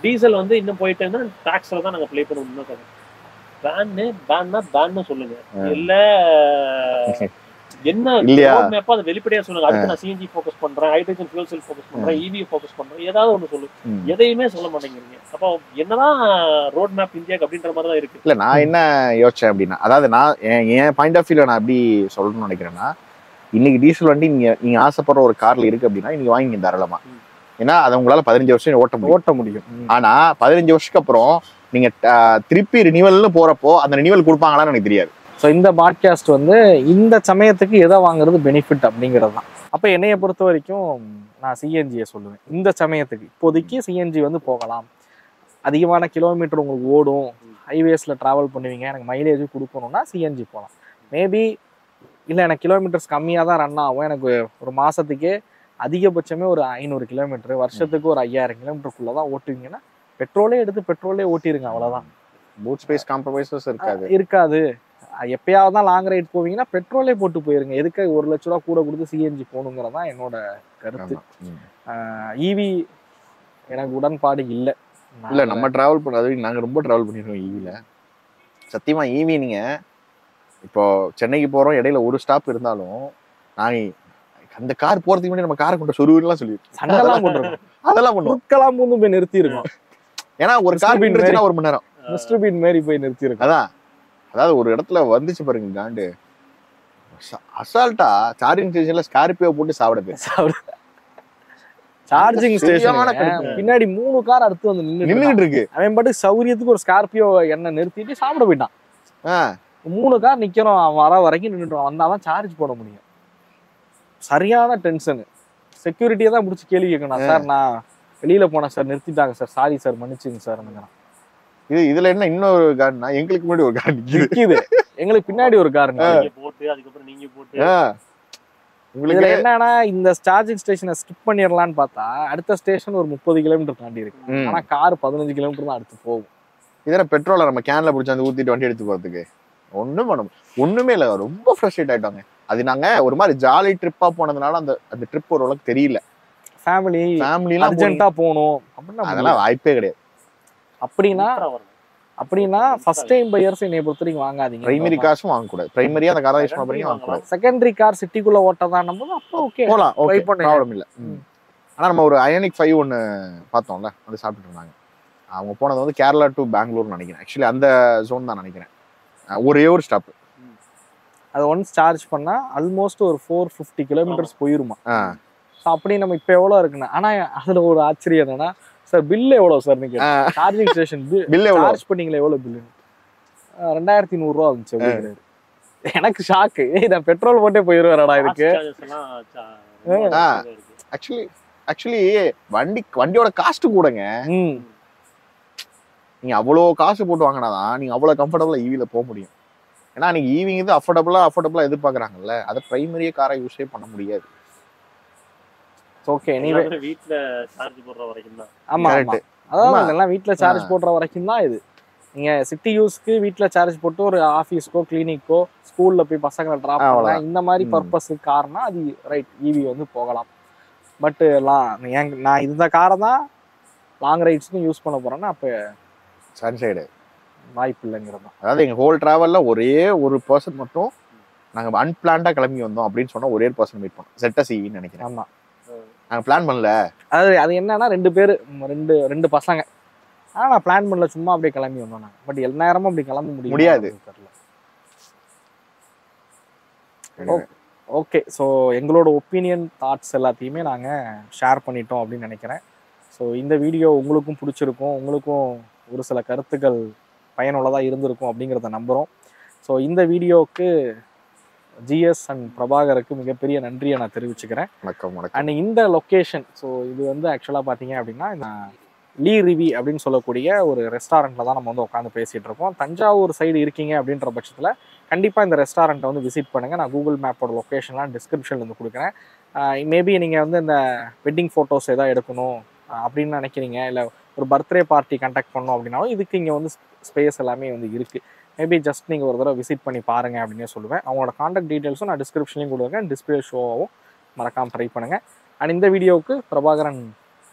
டீசல் வந்து இன்னும் போயிட்டு இருந்தா டாக்ஸ்ல தான் நாங்க ப்ளே பண்ணுவோம். பேன்னா சொல்லுங்க, இல்ல என்ன ரோட் மேப்போ அதை வெளிப்படையா சொல்லுங்க. அடுத்து நான் சிஎன்ஜி ஃபோக்கஸ் பண்றேன், ஹைட்ரஜன் ஃபியூல் செல் ஃபோக்கஸ் பண்றேன், இவி ஃபோக்கஸ் பண்றேன், ஏதாவது ஒண்ணு சொல்லு. எதையுமே சொல்ல மாட்டேங்கிறீங்க. அப்போ என்னதான் ரோட் மேப் இந்தியாக்கு அப்படின்ற மாதிரி தான் இருக்கு. இல்ல நான் என்ன யோசிச்சேன் அப்படின்னா, அதாவது நான் என் பாயிண்ட் ஆஃப் வியூல நான் எப்படி சொல்லணும்னு நினைக்கிறேன்னா, இன்னைக்கு டீசல் வண்டி நீங்க ஆசைப்படுற ஒரு கார்ல இருக்கு அப்படின்னா இன்னைக்கு வாங்கி தாராளமா. ஏன்னா அதை உங்களால 15 வருஷம் ஓட்ட முடியும். ஆனா 15 வருஷத்துக்கு அப்புறம் நீங்க திருப்பி ரினிவல்னு போறப்போ அந்த ரினிவல் கொடுப்பாங்களான்னு எனக்கு தெரியாது. ஸோ இந்த பாட்காஸ்ட் வந்து இந்த சமயத்துக்கு எதை வாங்குறது பெனிஃபிட் அப்படிங்கிறது தான். அப்போ என்னைய பொறுத்த வரைக்கும் நான் சிஎன்ஜியை சொல்லுவேன். இந்த சமயத்துக்கு இப்போதைக்கு சிஎன்ஜி வந்து போகலாம், அதிகமான கிலோமீட்டர் உங்களுக்கு ஓடும், ஹைவேஸில் ட்ராவல் பண்ணுவீங்க, எனக்கு மைலேஜ் கொடுக்கணும்னா சிஎன்ஜி போகலாம். மேபி இல்லை எனக்கு கிலோமீட்டர்ஸ் கம்மியாக தான் ரன் ஆகும், எனக்கு ஒரு மாதத்துக்கே அதிகபட்சமே ஒரு 500 கிலோமீட்டர், வருஷத்துக்கு ஒரு 5000 கிலோமீட்டருக்குள்ளே தான் ஓட்டுவீங்கன்னா பெட்ரோலே எடுத்து பெட்ரோலே ஓட்டிருங்க, அவ்வளோதான். பூட் ஸ்பேஸ் காம்ப்ரமைசஸ் இருக்காது. எப்பயாவது தான் லாங் ரைட் போவீங்கன்னா பெட்ரோலே போட்டு போயிருங்க, எதுக்கு 1 லட்ச ரூபா கூட கொடுத்து சிஎன்ஜி போகணுங்கிறதான் என்னோட கருத்து. ஈவி எனக்கு உடன்பாடு இல்லை. நம்ம டிராவல் பண்ணது நாங்கள் ரொம்ப டிராவல் பண்ணிடுவோம் ஈவில. சத்தியமா ஈவி நீங்க இப்போ சென்னைக்கு போறோம், இடையில ஒரு ஸ்டாப் இருந்தாலும் நாங்கள் அந்த கார் போறதுக்கு முன்னாடி நம்ம காரை கொண்டு சொருவுலாம் சொல்லி சண்டெல்லாம் போட்டுருக்கோம், அதெல்லாம் பண்ணுவோம், பூந்து போய் நிறுத்தி இருக்கோம். ஏன்னா ஒரு கார் 1 மணி நேரம் மிஸ்டர் பீன் மாரி போய் நிறுத்தி இருக்கோம். அதாவது ஒரு இடத்துல வந்துச்சு பாருங்க காண்டு, அசால்ட்டா சார்ஜிங் ஸ்டேஷன்ல ஸ்கார்பியோ போட்டு சாப்பிட சார்ஜிங் ஸ்டேஷன் பின்னாடி 3 கார் அடுத்து வந்து நின்னுட்டு இருக்கு. அவன் பாட்டு சௌரியத்துக்கு ஒரு ஸ்கார்பியோ எண்ணெய் நிறுத்திட்டு சாப்பிட போயிட்டான். 3 கார் நிக்கிறோம், அவன் வர வரைக்கும் நின்றுட்டு வந்தாதான் சார்ஜ் போட முடியும். சரியான டென்ஷனு. செக்யூரிட்டியை தான் முடிச்சு கேள்வி கேட்கணும், சார் நான் வெளியில போனேன் சார், நிறுத்திட்டாங்க சார், சாரி சார், மன்னிச்சுங்க சார். இதுல என்ன இன்னொரு கார்னா, எங்களுக்கு முன்னாடி ஒரு கார் நிக்குது, எங்களுக்கு பின்னாடி ஒரு கார் போட்டு அதுக்கப்புறம் நீங்க போட்டு. இதுல என்னன்னா இந்த சார்ஜிங் ஸ்டேஷனை ஸ்கிப் பண்ணிடலான்னு பார்த்தா அடுத்த ஸ்டேஷன் ஒரு 30 கிலோமீட்டர் தாண்டி இருக்கு. ஆனா கார் 15 கிலோமீட்டர் தான் அடுத்து போகும். இதெல்லாம் பெட்ரோலை நம்ம கேன்ல பிடிச்சி வந்து ஊத்திட்டு வண்டி எடுத்து போறதுக்கு ஒண்ணுமே இல்லை. ரொம்ப ஃப்ரஸ்ட்ரேட் ஆயிட்டாங்க. அது நாங்க ஒரு மாதிரி ஜாலி ட்ரிப்பா போனதுனால அந்த ட்ரிப் ஓரளவுக்கு தெரியல. ஃபேமிலிலாம் அர்ஜென்ட்டா போகணும் அப்படின்னா அதெல்லாம் வாய்ப்பே கிடையாது. அப்படின்னா அப்படின்னா ஃபர்ஸ்ட் டைம் பையர்ஸ் என்னை பொறுத்த வரைக்கும் வாங்காதீங்க. பிரைமரி காசும் வாங்கக்கூடாது, பிரைமரியா அந்த காரை யூஸ் பண்ணி வாங்கக்கூடாது. செகண்டரி கார் சிட்டிக்குள்ள ஓட்டதான் போது அப்போ ஓகே போகலாம், ஓகே, பண்ணுங்க. ப்ராப்ளம் இல்லை. ஆனால் நம்ம ஒரு அயனிக் 5 ஒன்று பார்த்தோம்ல, அது சாப்பிட்டுட்டு இருந்தாங்க. அவங்க போனது வந்து கேரளா டு பெங்களூர்னு நினைக்கிறேன். ஆக்சுவலி அந்த ஜோன் தான் நினைக்கிறேன். ஒரே ஒரு ஸ்டாப். அது ஒன்ஸ் சார்ஜ் பண்ணா ஆல்மோஸ்ட் ஒரு 450 கிலோமீட்டர்ஸ் போயிருமா. ஸோ அப்படி நம்ம இப்போ எவ்வளோ இருக்குண்ணா. ஆனால் அதில் ஒரு ஆச்சரியம் என்னன்னா, சார் பில் எவ்வளோ சார் நீங்க சார்ஜிங் ஸ்டேஷன் பில் எவ்வளோ சார்ஜ் பண்ணீங்களா, எவ்வளோ பில்லு? 2100 ரூபா இருந்துச்சு அப்படிங்கிறாரு. எனக்கு ஷாக்கு, நான் பெட்ரோல் போட்டே போயிருவாரடா இதுக்கு. ஆக்சுவலி வண்டியோட காஸ்ட் கூடங்க. நீங்க அவ்வளோ காசு போட்டு வாங்கினாதான் நீங்க அவ்வளோ கம்ஃபர்டபுளா ஈவில போக முடியும். ஏன்னா நீங்க ஈவிங் இது அஃபோர்டபுளா எதிர்பார்க்கறாங்கல்ல, அதை பிரைமரியே காரை யூஸே பண்ண முடியாது. ஓகே, நீ வீட்ல சார்ஜ் போடுற வரைக்கும் தான். ஆமா, அதாவது எல்லாம் வீட்ல சார்ஜ் போடுற வரைக்கும் தான் இது. நீங்க சிட்டி யூஸ்க்கு வீட்ல சார்ஜ் போட்டு ஒரு ஆஃபீஸ்க்கோ கிளினிக்கோ ஸ்கூல்ல போய் பசங்களை டிராப் பண்ணலாம், இந்த மாதிரி பர்பஸுக்கு காரணம் அது ரைட், ஈவி வந்து போகலாம். பட் நான் இந்த காரை தான் லாங் ரைட்ஸ்க்கும் யூஸ் பண்ண போறேன்னா அப்போ சன்சைடு வாய்ப்பு இல்லைங்கிறது. அதாவது எங்கள் ஹோல் ட்ராவலில் ஒரே ஒரு பர்சன் மட்டும் நாங்கள் அன்பிளான்டாக கிளம்பி வந்தோம் அப்படின்னு சொன்னால் ஒரே ஒரு பர்சன் மீட் பண்ணோம். ZS-EVன்னு நினைக்கிறேன். ஆமாம், நாங்கள் பிளான் பண்ணல. அது என்னன்னா 2 பேர், ரெண்டு பசங்க. ஆனால் நான் பிளான் பண்ணல, சும்மா அப்படியே கிளம்பி வந்தோம் நாங்கள். பட் எல்லா நேரமும் அப்படி கிளம்ப முடியாது. ஓகே, ஸோ எங்களோட ஒப்பீனியன் தாட்ஸ் எல்லாத்தையுமே நாங்கள் ஷேர் பண்ணிட்டோம் அப்படின்னு நினைக்கிறேன். ஸோ இந்த வீடியோ உங்களுக்கும் பிடிச்சிருக்கும், உங்களுக்கும் ஒரு சில கருத்துக்கள் பயனுள்ளதாக இருந்திருக்கும் அப்படிங்கிறத நம்புகிறோம். ஸோ இந்த வீடியோவுக்கு GS அண்ட் பிரபாகருக்கு மிகப்பெரிய நன்றியை நான் தெரிவிச்சுக்கிறேன். அண்ட் இந்த லொக்கேஷன், ஸோ இது வந்து ஆக்சுவலாக பார்த்தீங்க அப்படின்னா லீ ரிவி அப்படின்னு சொல்லக்கூடிய ஒரு ரெஸ்டாரண்ட்டில் தான் நம்ம வந்து உட்காந்து பேசிகிட்டு இருக்கோம். தஞ்சாவூர் சைடு இருக்கீங்க அப்படின்ற பட்சத்தில் கண்டிப்பாக இந்த ரெஸ்டாரண்ட்டை வந்து விசிட் பண்ணுங்கள். நான் கூகுள் மேப்போட லொக்கேஷன்லாம் டிஸ்கிரிப்ஷனில் வந்து கொடுக்குறேன். மேபி நீங்கள் வந்து இந்த வெட்டிங் ஃபோட்டோஸ் எதாவது எடுக்கணும் அப்படின்னு நினைக்கிறீங்க, இல்லை ஒரு பர்த்டே பார்ட்டி கண்டக்ட் பண்ணணும் அப்படின்னாலும் இதுக்கு இங்கே வந்து ஸ்பேஸ் எல்லாமே வந்து இருக்குது. மேபி ஜஸ்ட் நீங்கள் ஒரு தடவை விசிட் பண்ணி பாருங்கள் அப்படின்னே சொல்லுவேன். அவங்களோட கான்டாக்ட் டீட்டெயில்ஸும் நான் டிஸ்கிரிப்ஷன்லையும் கொடுக்குறேன், டிஸ்பிளே ஷோவும் மறக்காமல் ட்ரை பண்ணுங்கள். அண்ட் இந்த வீடியோவுக்கு பிரபாகரன்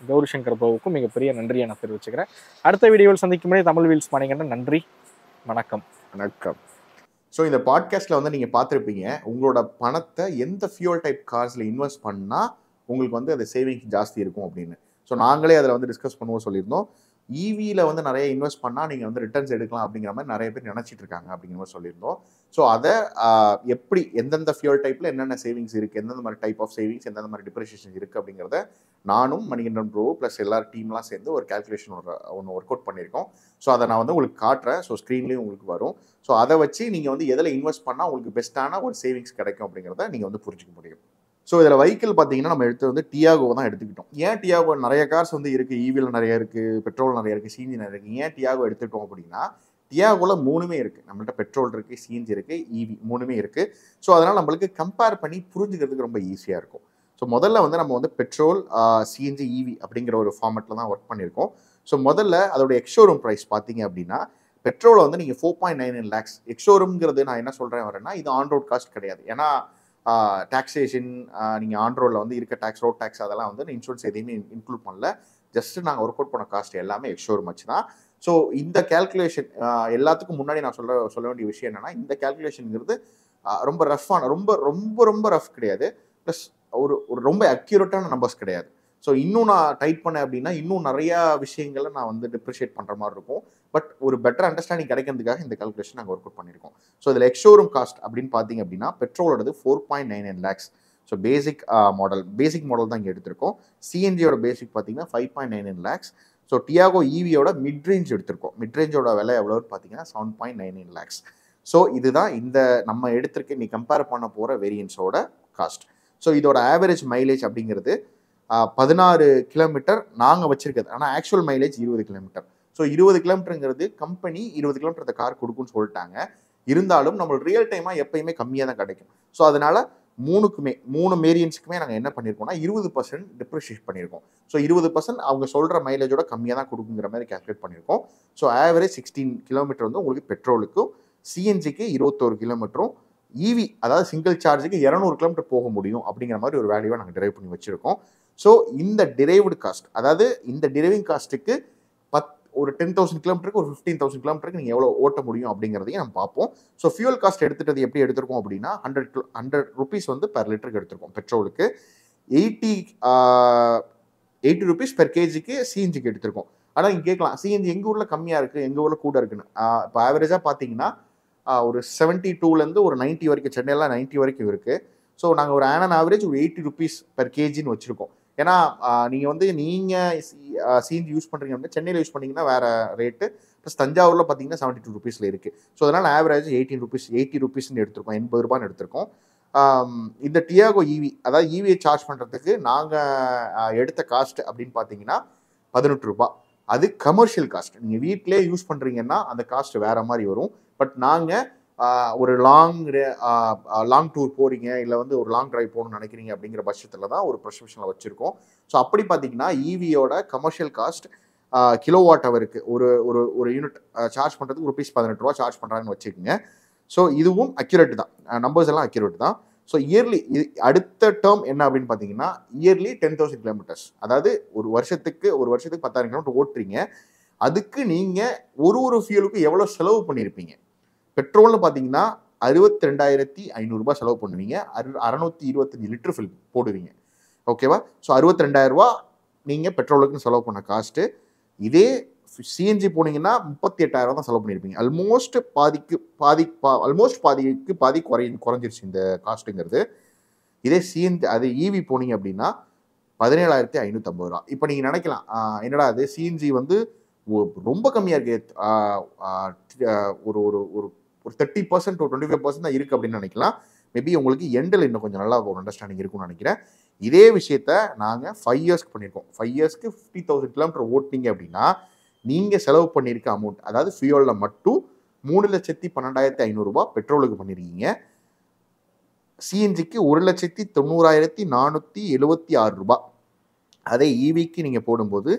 கௌரி சங்கர் பிரபுவுக்கும் மிகப்பெரிய நன்றியை நான் தெரிவிச்சுக்கிறேன். அடுத்த வீடியோவில் சந்திக்கும் முன்னாடி தமிழ் வீல்ஸ் மணிகண்டன். நன்றி, வணக்கம். ஸோ இந்த பாட்காஸ்ட்டில் வந்து நீங்கள் பார்த்துருப்பீங்க, உங்களோட பணத்தை எந்த ஃபியூல் டைப் கார்ஸில் இன்வெஸ்ட் பண்ணால் உங்களுக்கு வந்து அது சேவிங்ஸ் ஜாஸ்தி இருக்கும் அப்படின்னு. ஸோ நாங்களே அதில் வந்து டிஸ்கஸ் பண்ணுவோம் சொல்லியிருந்தோம். ஈவியில் வந்து நிறைய இன்வெஸ்ட் பண்ணால் நீங்கள் வந்து ரிட்டர்ன்ஸ் எடுக்கலாம் அப்படிங்கிற மாதிரி நிறைய பேர் நினச்சிட்டு இருக்காங்க அப்படிங்கிற மாதிரி சொல்லியிருந்தோம். ஸோ அதை எப்படி எந்தெந்த ஃபியூல் டைப்பில் என்னென்ன சேவிங்ஸ் இருக்குது, எந்தெந்த மாதிரி டைப் ஆஃப் சேவிங்ஸ், எந்தெந்த மாதிரி டிப்ரிஷியேஷன் இருக்குது அப்படிங்கிறத நானும் மணிகண்டன் ப்ரோ ப்ளஸ் எல்லாரும் டீம்லாம் சேர்ந்து ஒரு கேல்குலேஷன் ஒன்று ஒர்க் அவுட் பண்ணியிருக்கோம். ஸோ அதை நான் வந்து உங்களுக்கு காட்டுறேன். ஸோ ஸ்க்ரீன்லேயும் உங்களுக்கு வரும். ஸோ அதை வச்சு நீங்கள் வந்து எதில் இன்வெஸ்ட் பண்ணால் உங்களுக்கு பெஸ்ட்டான ஒரு சேவிங்ஸ் கிடைக்கும் அப்படிங்கிறத நீங்கள் வந்து புரிஞ்சிக்க முடியும். ஸோ இதில் வெஹிக்கிள் பார்த்தீங்கன்னா நம்ம எடுத்து வந்து டியாகோ தான் எடுத்துக்கிட்டோம். ஏன் டியாகோ, நிறைய கார்ஸ் வந்து இருக்குது, ஈவியில் நிறைய இருக்குது, பெட்ரோல் நிறைய இருக்குது, சிஎன்ஜி நிறைய இருக்குது. ஏன் டியாகோ எடுத்துக்கிட்டோம் அப்படின்னா டியாகோவில் 3மே இருக்குது. நம்மள்ட்ட பெட்ரோல் இருக்குது, சிஎன்ஜி இருக்குது, ஈவி 3மே இருக்குது. ஸோ அதனால் நம்மளுக்கு கம்பேர் பண்ணி புரிஞ்சுக்கிறதுக்கு ரொம்ப ஈஸியாக இருக்கும். ஸோ முதல்ல வந்து நம்ம வந்து பெட்ரோல், சிஎன்ஜி, ஈவி அப்படிங்கிற ஒரு ஃபார்மெட்டில் தான் ஒர்க் பண்ணியிருக்கோம். ஸோ முதல்ல அதோட எக்ஸ்ஷோரூம் ப்ரைஸ் பார்த்தீங்க அப்படின்னா பெட்ரோலை வந்து நீங்கள் 4.99 lakhs. எக்ஸ்ஷோரூம்ங்கிறது நான் என்ன சொல்கிறேன் வரேன்னா இது ஆன் ரோட் காஸ்ட் கிடையாது. ஏன்னா டாக்ஸேஷன் நீங்கள் ஆன் ரோடில் வந்து இருக்க டேக்ஸ், ரோட் டேக்ஸ் அதெல்லாம் வந்து இன்சூரன்ஸ் எதையுமே இன்க்ளூட் பண்ணல. ஜஸ்ட் நாங்கள் ஒர்க் அவுட் பண்ண காஸ்ட் எல்லாமே எக்ஸ்ஷோரூம் வச்சு தான். ஸோ இந்த கேல்குலேஷன் எல்லாத்துக்கும் முன்னாடி நான் சொல்ல வேண்டிய விஷயம் என்னென்னா, இந்த கேல்குலேஷனுங்கிறது ரொம்ப ரஃப்பான, ரொம்ப ரொம்ப ரொம்ப ரஃப் கிடையாது. ப்ளஸ் ஒரு ரொம்ப அக்யூரேட்டான நம்பர்ஸ் கிடையாது. ஸோ இன்னும் நான் டைட் பண்ணேன் அப்படின்னா இன்னும் நிறையா விஷயங்களை நான் வந்து டிப்ரிஷியேட் பண்ணுற மாதிரி இருக்கும். பட் ஒரு பெட்டர் அண்டர்ஸ்டாண்டிங் கிடைக்கிறதுக்காக இந்த கால்குலேஷன் நாங்கள் ஒர்க் அவுட் பண்ணியிருக்கோம். ஸோ இதில் எக்ஸ்ஷோரூம் காஸ்ட் அப்படின்னு பார்த்தீங்க அப்படின்னா பெட்ரோலோடது 4.99 lakhs. ஸோ பேசிக் மாடல் தான் இங்கே எடுத்திருக்கோம். சிஎன்ஜியோட பேசிக் பார்த்தீங்கன்னா 5.99 lakhs. ஸோ டியாகோ ஈவியோட மிட் ரேஞ்ச் எடுத்திருக்கோம். மிட் ரேஞ்சோட விலை எவ்வளோன்னு பார்த்தீங்கன்னா 7.99 lakhs. ஸோ இதுதான் இந்த நம்ம எடுத்திருக்க நீ கம்பேர் பண்ண போகிற வேரியன்ஸோட காஸ்ட். ஸோ இதோட ஆவரேஜ் மைலேஜ் அப்படிங்கிறது 16 கிலோமீட்டர் நாங்கள் வச்சிருக்கிறது. ஆனால் ஆக்சுவல் மைலேஜ் 20 கிலோமீட்டர். ஸோ 20 கிலோமீட்டருங்கிறது கம்பெனி 20 கிலோமீட்டர் இந்த கார் கொடுக்குன்னு சொல்லிட்டாங்க. இருந்தாலும் நம்மளுக்கு ரியல் டைமாக எப்பயுமே கம்மியாக தான் கிடைக்கும். ஸோ அதனால 3 வேரியன்ஸுக்குமே நாங்கள் என்ன பண்ணியிருக்கோம்னா 20% டிப்ரிஷியேட் பண்ணியிருக்கோம். ஸோ 20% அவங்க சொல்கிற மைலேஜோட கம்மியாக தான் கொடுக்குங்கிற மாதிரி கேல்குலேட் பண்ணியிருக்கோம். ஸோ ஆவரேஜ் 16 கிலோமீட்டர் வந்து உங்களுக்கு பெட்ரோலுக்கும், சிஎன்ஜிக்கு 21 கிலோமீட்டரும், ஈவி அதாவது சிங்கிள் சார்ஜுக்கு 200 கிலோமீட்டர் போக முடியும் அப்படிங்கிற மாதிரி ஒரு வேல்யூவை நாங்கள் டிரைவ் பண்ணி வச்சுருக்கோம். ஸோ இந்த டிரைவ்டு காஸ்ட், அதாவது இந்த டிரைவிங் காஸ்ட்டுக்கு ஒரு 10,000 கிலோமீட்டருக்கு ஒரு 15,000 கிலோமீட்டருக்கு நீங்கள் எவ்வளோ ஓட்ட முடியும் அப்படிங்கிறதையும் நம்ம பார்ப்போம். ஸோ ஃபியூல் காஸ்ட் எடுத்துட்டது எப்படி எடுத்திருக்கோம் அப்படின்னா 100 rupees வந்து பெர் லிட்டருக்கு எடுத்திருக்கோம் பெட்ரோலுக்கு. 80 rupees பெர் கேஜிக்கு சிஎன்ஜிக்கு எடுத்திருக்கோம். ஆனால் நீங்கள் கேட்கலாம் சிஎன்ஜி எங்கள் ஊரில் கம்மியாக இருக்குது எங்கள் ஊரில் கூட இருக்குன்னு. இப்போ ஆவரேஜாக பார்த்தீங்கன்னா ஒரு 72லேருந்து ஒரு 90 வரைக்கும், சென்னையெல்லாம் 90 வரைக்கும் இருக்குது. ஸோ நாங்கள் ஒரு ஆவரேஜ் ஒரு 80 rupees பெர் கேஜின்னு வச்சுருக்கோம். ஏன்னா நீங்கள் வந்து நீங்கள் சிஎன்ஜி யூஸ் பண்ணுறீங்க அப்படின்னா சென்னையில் யூஸ் பண்ணிங்கன்னா வேறு ரேட்டு, ப்ளஸ் தஞ்சாவூரில் பார்த்தீங்கன்னா 72 rupeesல இருக்குது. ஸோ அதனால் ஆவரேஜ் 80 rupeesன்னு எடுத்திருக்கோம், 80 ரூபான்னு எடுத்திருக்கோம். இந்த டியாகோ ஈவி, அதாவது ஈவியை சார்ஜ் பண்ணுறதுக்கு நாங்கள் எடுத்த காஸ்ட் அப்படின்னு பார்த்தீங்கன்னா 18 ரூபா. அது கமர்ஷியல் காஸ்ட். நீங்கள் வீட்டிலே யூஸ் பண்ணுறீங்கன்னா அந்த காஸ்ட் வேறு மாதிரி வரும். பட் நாங்கள் ஒரு லாங் டூர் போகிறீங்க, இல்லை வந்து ஒரு லாங் டிரைவ் போகணும்னு நினைக்கிறீங்க அப்படிங்கிற பட்சத்தில் தான் ஒரு ப்ரெஸ்கிரிப்ஷனில் வச்சுருக்கோம். ஸோ அப்படி பார்த்தீங்கன்னா ஈவியோட கமர்ஷியல் காஸ்ட் கிலோவாட் ஹவருக்கு ஒரு யூனிட் சார்ஜ் பண்ணுறதுக்கு ₹18 சார்ஜ் பண்ணுறாங்கன்னு வச்சுக்கோங்க. ஸோ இதுவும் அக்யூரேட் தான், நம்பர்ஸ் எல்லாம் அக்யூரேட் தான். ஸோ இயர்லி அடுத்த டேர்ம் என்ன அப்படின்னு பார்த்தீங்கன்னா இயர்லி 10,000 கிலோமீட்டர்ஸ், அதாவது ஒரு வருஷத்துக்கு 10,000 கிலோமீட்டர் ஓட்டுறீங்க. அதுக்கு நீங்கள் ஒரு ஃபியூலுக்கும் எவ்வளோ செலவு பண்ணியிருப்பீங்க? பெட்ரோல்னு பார்த்தீங்கன்னா 62,500 ரூபாய் செலவு பண்ணுவீங்க, 625 லிட்டர் ஃபில் போடுவீங்க. ஓகேவா? ஸோ 62,000 நீங்கள் பெட்ரோலுக்குன்னு செலவு பண்ண காஸ்ட்டு. இதே சிஎன்ஜி போனீங்கன்னா 38,000 தான் செலவு பண்ணியிருப்பீங்க. ஆல்மோஸ்ட் பாதி குறைஞ்சிருச்சு இந்த காஸ்ட்டுங்கிறது. இதே சிஎன்ஜி அது ஈவி போனீங்க அப்படின்னா 17,550 ரூபா. இப்போ நீங்கள் நினைக்கலாம் என்னடா அது சிஎன்ஜி வந்து ரொம்ப கம்மியாக இருக்கு, ஒரு ஒரு ஒரு ஒரு 30% to 25% தான் இருக்குது அப்படின்னு நினைக்கலாம். மேபி உங்களுக்கு எண்டில் இன்னும் கொஞ்சம் நல்லா ஒரு அண்டர்ஸ்டாண்டிங் இருக்கும்னு நினைக்கிறேன். இதே விஷயத்த நாங்கள் 5 இயர்ஸ்க்கு பண்ணியிருக்கோம். 5 இயர்ஸ்க்கு 50,000 கிலோமீட்டர் ஓட்டினீங்க அப்படின்னா நீங்கள் செலவு பண்ணியிருக்க அமௌண்ட், அதாவது ஃபியூலில் மட்டும் 3,12,500 ரூபாய் பெட்ரோலுக்கு பண்ணியிருக்கீங்க. சிஎன்ஜிக்கு 1,90,476 ரூபாய். அதே ஈவிக்கு நீங்கள் போடும்போது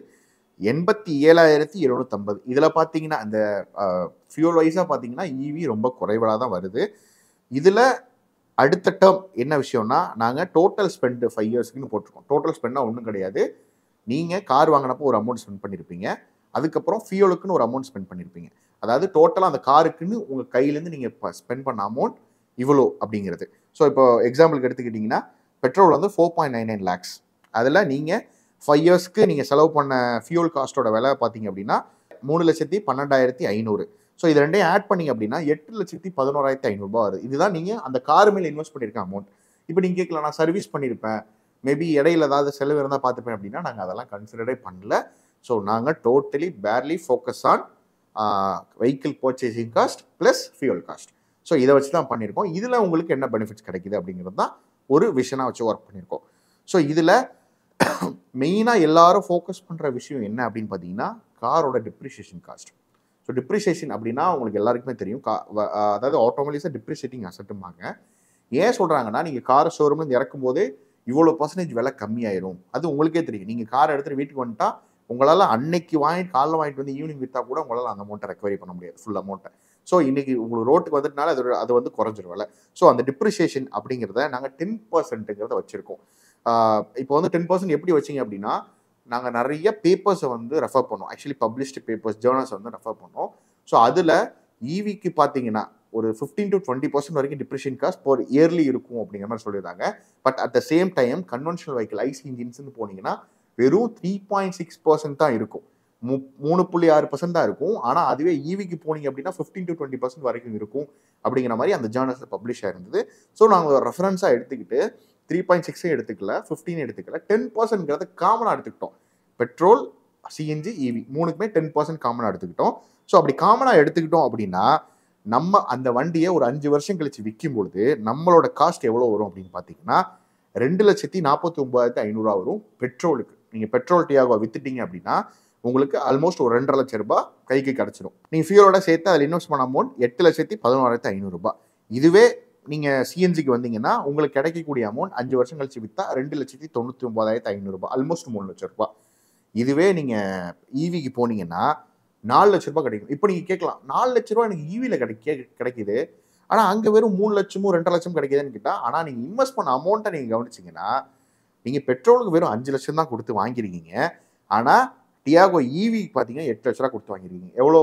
87,750. இதில் பார்த்தீங்கன்னா அந்த ஃபியூல் வைஸாக பார்த்தீங்கன்னா ஈவி ரொம்ப குறைவாக தான் வருது. இதில் அடுத்த டேர்ம் என்ன விஷயம்னா நாங்கள் டோட்டல் ஸ்பெண்ட் 5 இயர்ஸ்க்குன்னு போட்டிருக்கோம். டோட்டல் ஸ்பெண்டாக ஒன்றும் கிடையாது. நீங்கள் கார் வாங்கினப்போ ஒரு அமௌண்ட் ஸ்பெண்ட் பண்ணியிருப்பீங்க, அதுக்கப்புறம் ஃபியூலுக்குன்னு ஒரு அமௌண்ட் ஸ்பெண்ட் பண்ணியிருப்பீங்க. அதாவது டோட்டலாக அந்த காருக்குன்னு உங்கள் கையிலேருந்து நீங்கள் ஸ்பெண்ட் பண்ண அமௌண்ட் இவ்வளோ அப்படிங்கிறது. ஸோ இப்போ எக்ஸாம்பிளுக்கு எடுத்துக்கிட்டிங்கன்னா பெட்ரோல் வந்து 4.99 lakhs. அதில் நீங்கள் 5 இயர்ஸ்க்கு நீங்கள் செலவு பண்ண ஃபியூல் காஸ்ட்டோட விலை பார்த்தீங்க அப்படின்னா 3,12,500. ஸோ இது ரெண்டையும் ஆட் பண்ணிங்க அப்படின்னா 8,11,500 ரூபாய் வருது. இதுதான் நீங்கள் அந்த கார் மேலே இன்வெஸ்ட் பண்ணியிருக்க அமௌண்ட். இப்போ நீங்கள் கேட்கலாம், நான் சர்வீஸ் பண்ணியிருப்பேன், மேபி இடையில ஏதாவது செலவு இருந்தால் பார்த்துப்பேன் அப்படின்னா நாங்கள் அதெல்லாம் கன்சிடரே பண்ணல. ஸோ நாங்கள் totally barely focus on vehicle purchasing cost plus fuel cost. So இதை வச்சு தான் பண்ணியிருக்கோம். இதில் உங்களுக்கு என்ன பெனிஃபிட்ஸ் கிடைக்குது அப்படிங்கிறது தான் ஒரு விஷனாக வச்சு ஒர்க் பண்ணியிருக்கோம். ஸோ இதில் மெயினாக எல்லாரும் ஃபோக்கஸ் பண்ணுற விஷயம் என்ன அப்படின்னு பார்த்தீங்கன்னா காரோட டிப்ரிசியேஷன் காஸ்ட். ஸோ டிப்ரிசியேஷன் அப்படின்னா உங்களுக்கு எல்லாருக்குமே தெரியும், அதாவது ஆட்டோமொபைல்ஸை டிப்ரிசியேட்டிங் அசட்டுமாங்க. ஏன் சொல்கிறாங்கன்னா நீங்கள் கார் ஷோரூம்லேருந்து இறக்கும் போதே இவ்வளோ % விலை கம்மியாயிரும். அது உங்களுக்கே தெரியும். நீங்கள் கார் எடுத்துகிட்டு வீட்டுக்கு வந்துட்டா உங்களால் அன்னைக்கு காலைல வாங்கிட்டு வந்து ஈவினிங் விற்றா கூட உங்களால் அந்த அமௌண்ட்டை ரெக்கவரி பண்ண முடியாது, ஃபுல் அமௌண்ட்டை. ஸோ இன்னைக்கு உங்களுக்கு ரோட்டுக்கு வந்துட்டனால அது வந்து குறைஞ்சிரும் விலை. ஸோ அந்த டிப்ரிசியேஷன் அப்படிங்கிறத நாங்கள் 10%ங்கிறத வச்சுருக்கோம். இப்போ வந்து 10% எப்படி வச்சிங்க அப்படின்னா நாங்கள் நிறைய பேப்பர்ஸை வந்து ரெஃபர் பண்ணோம். ஆக்சுவலி பப்ளிஷ்டு பேப்பர்ஸ், ஜேர்னல்ஸ் வந்து ரெஃபர் பண்ணோம். ஸோ அதில் ஈவிக்கு பார்த்தீங்கன்னா ஒரு 15 to 20% வரைக்கும் டிப்ரிஷியேஷன் காஸ்ட் per இயர்லி இருக்கும் அப்படிங்கிற மாதிரி சொல்லியிருந்தாங்க. But at the same time conventional vehicle IC இன்ஜின்ஸ்னு போனீங்கன்னா வெறும் 3.6% தான் இருக்கும், 3.6% தான் இருக்கும். ஆனால் அதுவே ஈவிக்கு போனீங்க அப்படின்னா 15 to 20% வரைக்கும் இருக்கும் அப்படிங்கிற மாதிரி அந்த ஜேர்னல்ஸில் பப்ளிஷ் ஆயிருந்தது. ஸோ நாங்கள் ஒரு ரெஃபரன்ஸாக எடுத்துக்கிட்டு 3.6 எடுத்துக்கல, 15 எடுத்துக்கல, 10%ங்கிறத காமனாக எடுத்துக்கிட்டோம். பெட்ரோல், சிஎன்ஜி, ஈவி மூணுக்குமே 10% காமனாக எடுத்துக்கிட்டோம். ஸோ அப்படி காமனாக எடுத்துக்கிட்டோம் அப்படின்னா நம்ம அந்த வண்டியை ஒரு 5 வருஷம் கழிச்சு விற்கும் பொழுது நம்மளோட காஸ்ட் எவ்வளோ வரும் அப்படின்னு பார்த்தீங்கன்னா 2,49,500 வரும் பெட்ரோலுக்கு. நீங்கள் பெட்ரோல் டியாகோ வித்துட்டீங்க அப்படின்னா உங்களுக்கு ஆல்மோஸ்ட் ஒரு 2.5 லட்சம் ரூபாய் கைக்கு கிடச்சிடும். நீங்கள் ஃபியூலோட சேர்த்து அதில் இன்வெஸ்ட் பண்ண அமௌண்ட் 8,11,500 ரூபாய். இதுவே நீங்கள் சிஎன்ஜிக்கு வந்தீங்கன்னா உங்களுக்கு கிடைக்கக்கூடிய அமௌண்ட் 5 வருஷம் கழிச்சு விற்றா 2,99,500 ரூபாய், ஆல்மோஸ்ட் 3 லட்சம் ரூபாய். இதுவே நீங்கள் ஈவிக்கு போனீங்கன்னா 4 லட்ச ரூபாய் கிடைக்கும். இப்போ நீங்கள் கேட்கலாம், 4 லட்ச ரூபாய் எனக்கு ஈவியில் கிடைக்குது, ஆனால் அங்கே வெறும் 3 லட்சமும் 2 லட்சம் கிடைக்குதுன்னு கேட்டால், ஆனால் நீங்கள் இன்வெஸ்ட் பண்ண அமௌண்ட்டை நீங்கள் கவனிச்சிங்கன்னா நீங்கள் பெட்ரோலுக்கு வெறும் 5 லட்சம் தான் கொடுத்து வாங்கியிருக்கீங்க. ஆனால் டியாகோ ஈவி பார்த்தீங்கன்னா 8 லட்ச ரூபா கொடுத்து வாங்கியிருக்கீங்க. எவ்வளோ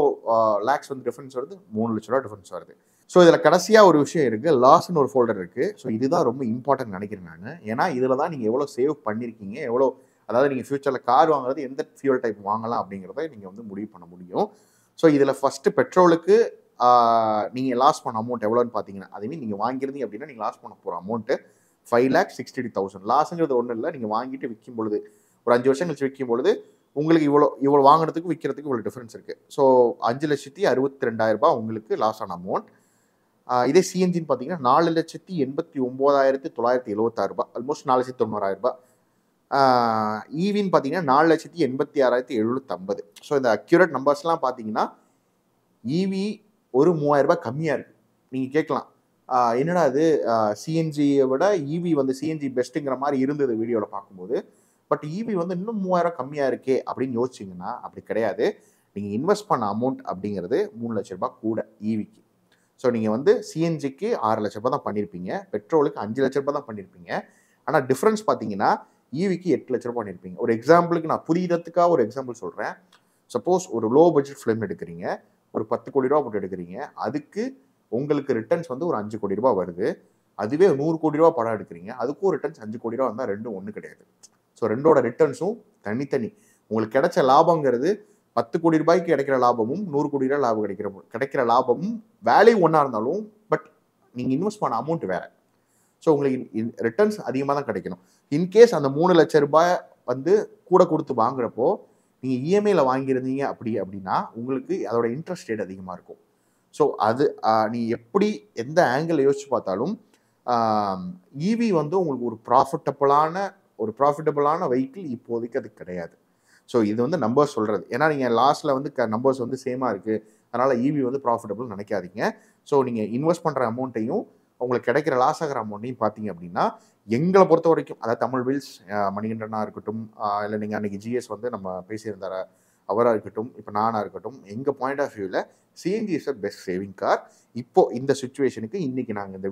லேக்ஸ் வந்து டிஃபரன்ஸ் வருது? 3 லட்ச ரூபா டிஃபரன்ஸ் வருது. ஸோ இதில் கடைசியாக ஒரு விஷயம் இருக்குது, லாஸ்ன்னு ஒரு ஃபோல்டர் இருக்குது. ஸோ இதுதான் ரொம்ப இம்பார்ட்டன்ட் நினைக்கிறேன் நான். ஏன்னா இதில் தான் நீங்கள் எவ்வளோ சேவ் பண்ணியிருக்கீங்க, எவ்வளோ, அதாவது நீங்கள் ஃபியூச்சரில் கார் வாங்குறது எந்த ஃபியூல் டைப் வாங்கலாம் அப்படிங்கிறத நீங்கள் வந்து முடிவு பண்ண முடியும். ஸோ இதில் ஃபஸ்ட்டு பெட்ரோலுக்கு நீங்கள் லாஸ் பண்ண அமௌண்ட் எவ்வளோன்னு பார்த்தீங்கன்னா, அதுவே நீங்கள் வாங்கியிருந்தீங்க அப்படின்னா நீங்கள் லாஸ் பண்ண போகிற அமௌண்ட்டு 5,62,000. லாஸுங்கிறது ஒன்றும் இல்லை, நீங்கள் வாங்கிட்டு விற்கும் பொழுது ஒரு 5 வருஷம் கழிச்சு விற்கும் பொழுது உங்களுக்கு இவ்வளோ வாங்குறதுக்கு விற்கிறதுக்கு இவ்வளோ டிஃப்ரென்ஸ் இருக்குது. ஸோ 5,62,200 உங்களுக்கு லாஸ் ஆன அமௌண்ட். இதே சிஎன்ஜின்னு பார்த்தீங்கன்னா 4,89,976, ஆல்மோஸ்ட் 4,90,000. ஈவின்னு பார்த்தீங்கன்னா 4,86,750. ஸோ இந்த அக்யூரேட் நம்பர்ஸ்லாம் பார்த்தீங்கன்னா ஈவி ஒரு 3,000 கம்மியாக இருக்குது. நீங்கள் கேட்கலாம், என்னடா அது சிஎன்ஜியை விட ஈவி வந்து சிஎன்ஜி பெஸ்ட்டுங்கிற மாதிரி இருந்தது வீடியோவில் பார்க்கும்போது, பட் ஈவி வந்து இன்னும் 3,000 கம்மியாக இருக்கே அப்படின்னு யோசிச்சிங்கன்னா அப்படி கிடையாது. நீங்கள் இன்வெஸ்ட் பண்ண அமௌண்ட் அப்படிங்கிறது 3 லட்ச ரூபாய் கூட ஈவிக்கு. ஸோ நீங்கள் வந்து சிஎன்ஜிக்கு 6 லட்ச ரூபாய் தான் பண்ணியிருப்பீங்க, பெட்ரோலுக்கு 5 லட்ச ரூபாய் தான் பண்ணியிருப்பீங்க. ஆனால் டிஃப்ரென்ஸ் பார்த்தீங்கன்னா ஈவிக்கு 8 லட்ச ரூபாய் பண்ணியிருப்பீங்க. ஒரு எக்ஸாம்பிளுக்கு நான் புரியுறதுக்காக ஒரு எக்ஸாம்பிள் சொல்கிறேன். சப்போஸ் ஒரு லோ பட்ஜெட் ஃபிலிம் எடுக்கிறீங்க, ஒரு 10 கோடி ரூபா போட்டு எடுக்கிறீங்க, அதுக்கு உங்களுக்கு ரிட்டர்ன்ஸ் வந்து ஒரு 5 கோடி ரூபா வருது. அதுவே 100 கோடி ரூபா படம் எடுக்கிறீங்க, அதுக்கும் ரிட்டர்ன்ஸ் 5 கோடி ரூபா வந்தால் ரெண்டும் ஒன்று கிடையாது. ஸோ ரெண்டோட ரிட்டர்ன்ஸும் தனித்தனி. உங்களுக்கு கிடைச்ச லாபங்கிறது 10 கோடி ரூபாய்க்கு கிடைக்கிற லாபமும் 100 கோடி ரூபாய் லாபம் கிடைக்கிற லாபமும் வேல்யூ ஒன்றா இருந்தாலும் பட் நீங்கள் இன்வெஸ்ட் பண்ண அமௌண்ட் வேறு. ஸோ உங்களுக்கு ரிட்டர்ன்ஸ் அதிகமாக தான் கிடைக்கணும். இன்கேஸ் அந்த 3 லட்ச ரூபாய் வந்து கூட கொடுத்து வாங்குறப்போ நீங்கள் இஎம்ஐயில் வாங்கியிருந்தீங்க அப்படின்னா உங்களுக்கு அதோட இன்ட்ரெஸ்ட் ரேட் அதிகமாக இருக்கும். ஸோ அது நீ எப்படி எந்த ஆங்கிள் யோசிச்சு பார்த்தாலும் ஈவி வந்து உங்களுக்கு ஒரு ப்ராஃபிட்டபுளான வெஹிக்கிள் இப்போதைக்கு அது கிடையாது. ஸோ இது வந்து நம்பர்ஸ் சொல்கிறது. ஏன்னா நீங்கள் லாஸ்ட்டில் வந்து நம்பர்ஸ் வந்து சேமாக இருக்குது, அதனால் ஈவி வந்து ப்ராஃபிட்டபுள் நினைக்காதீங்க. ஸோ நீங்கள் இன்வெஸ்ட் பண்ணுற அமௌண்ட்டையும் உங்களுக்கு கிடைக்கிற லாஸ் ஆகிற அமௌண்ட்டையும் பார்த்தீங்க அப்படின்னா, எங்களை பொறுத்த வரைக்கும், அதாவது தமிழ் வீல்ஸ் மணிகண்டனாக இருக்கட்டும், இல்லை நீங்கள் அன்றைக்கி ஜிஎஸ் வந்து நம்ம பேசியிருந்தார அவராக இருக்கட்டும், இப்போ நானாக இருக்கட்டும், எங்கள் பாயிண்ட் ஆஃப் வியூவில் CNG is a best saving car. இப்போது இந்த சுச்சுவேஷனுக்கு இன்றைக்கி நாங்கள் இந்த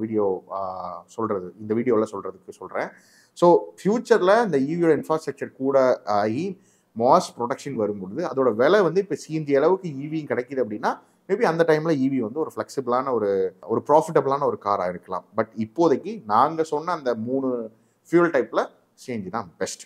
வீடியோவில் சொல்கிறதுக்கு சொல்கிறேன். ஸோ ஃப்யூச்சரில் இந்த ஈவியோட இன்ஃப்ராஸ்ட்ரக்சர் கூட ஆகி மாஸ் ப்ரொடக்ஷன் வரும்பொழுது அதோட விலை வந்து இப்போ சிஎன்ஜி அளவுக்கு ஈவியும் கிடைக்கிது அப்படின்னா மேபி அந்த டைமில் ஈவி வந்து ஒரு ஃப்ளெக்சிபிளான ஒரு ப்ராஃபிட்டபிளான ஒரு காராக இருக்கலாம். பட் இப்போதைக்கு நாங்கள் சொன்ன அந்த 3 ஃபியூல் டைப்பில் சிஎன்ஜி தான் பெஸ்ட்.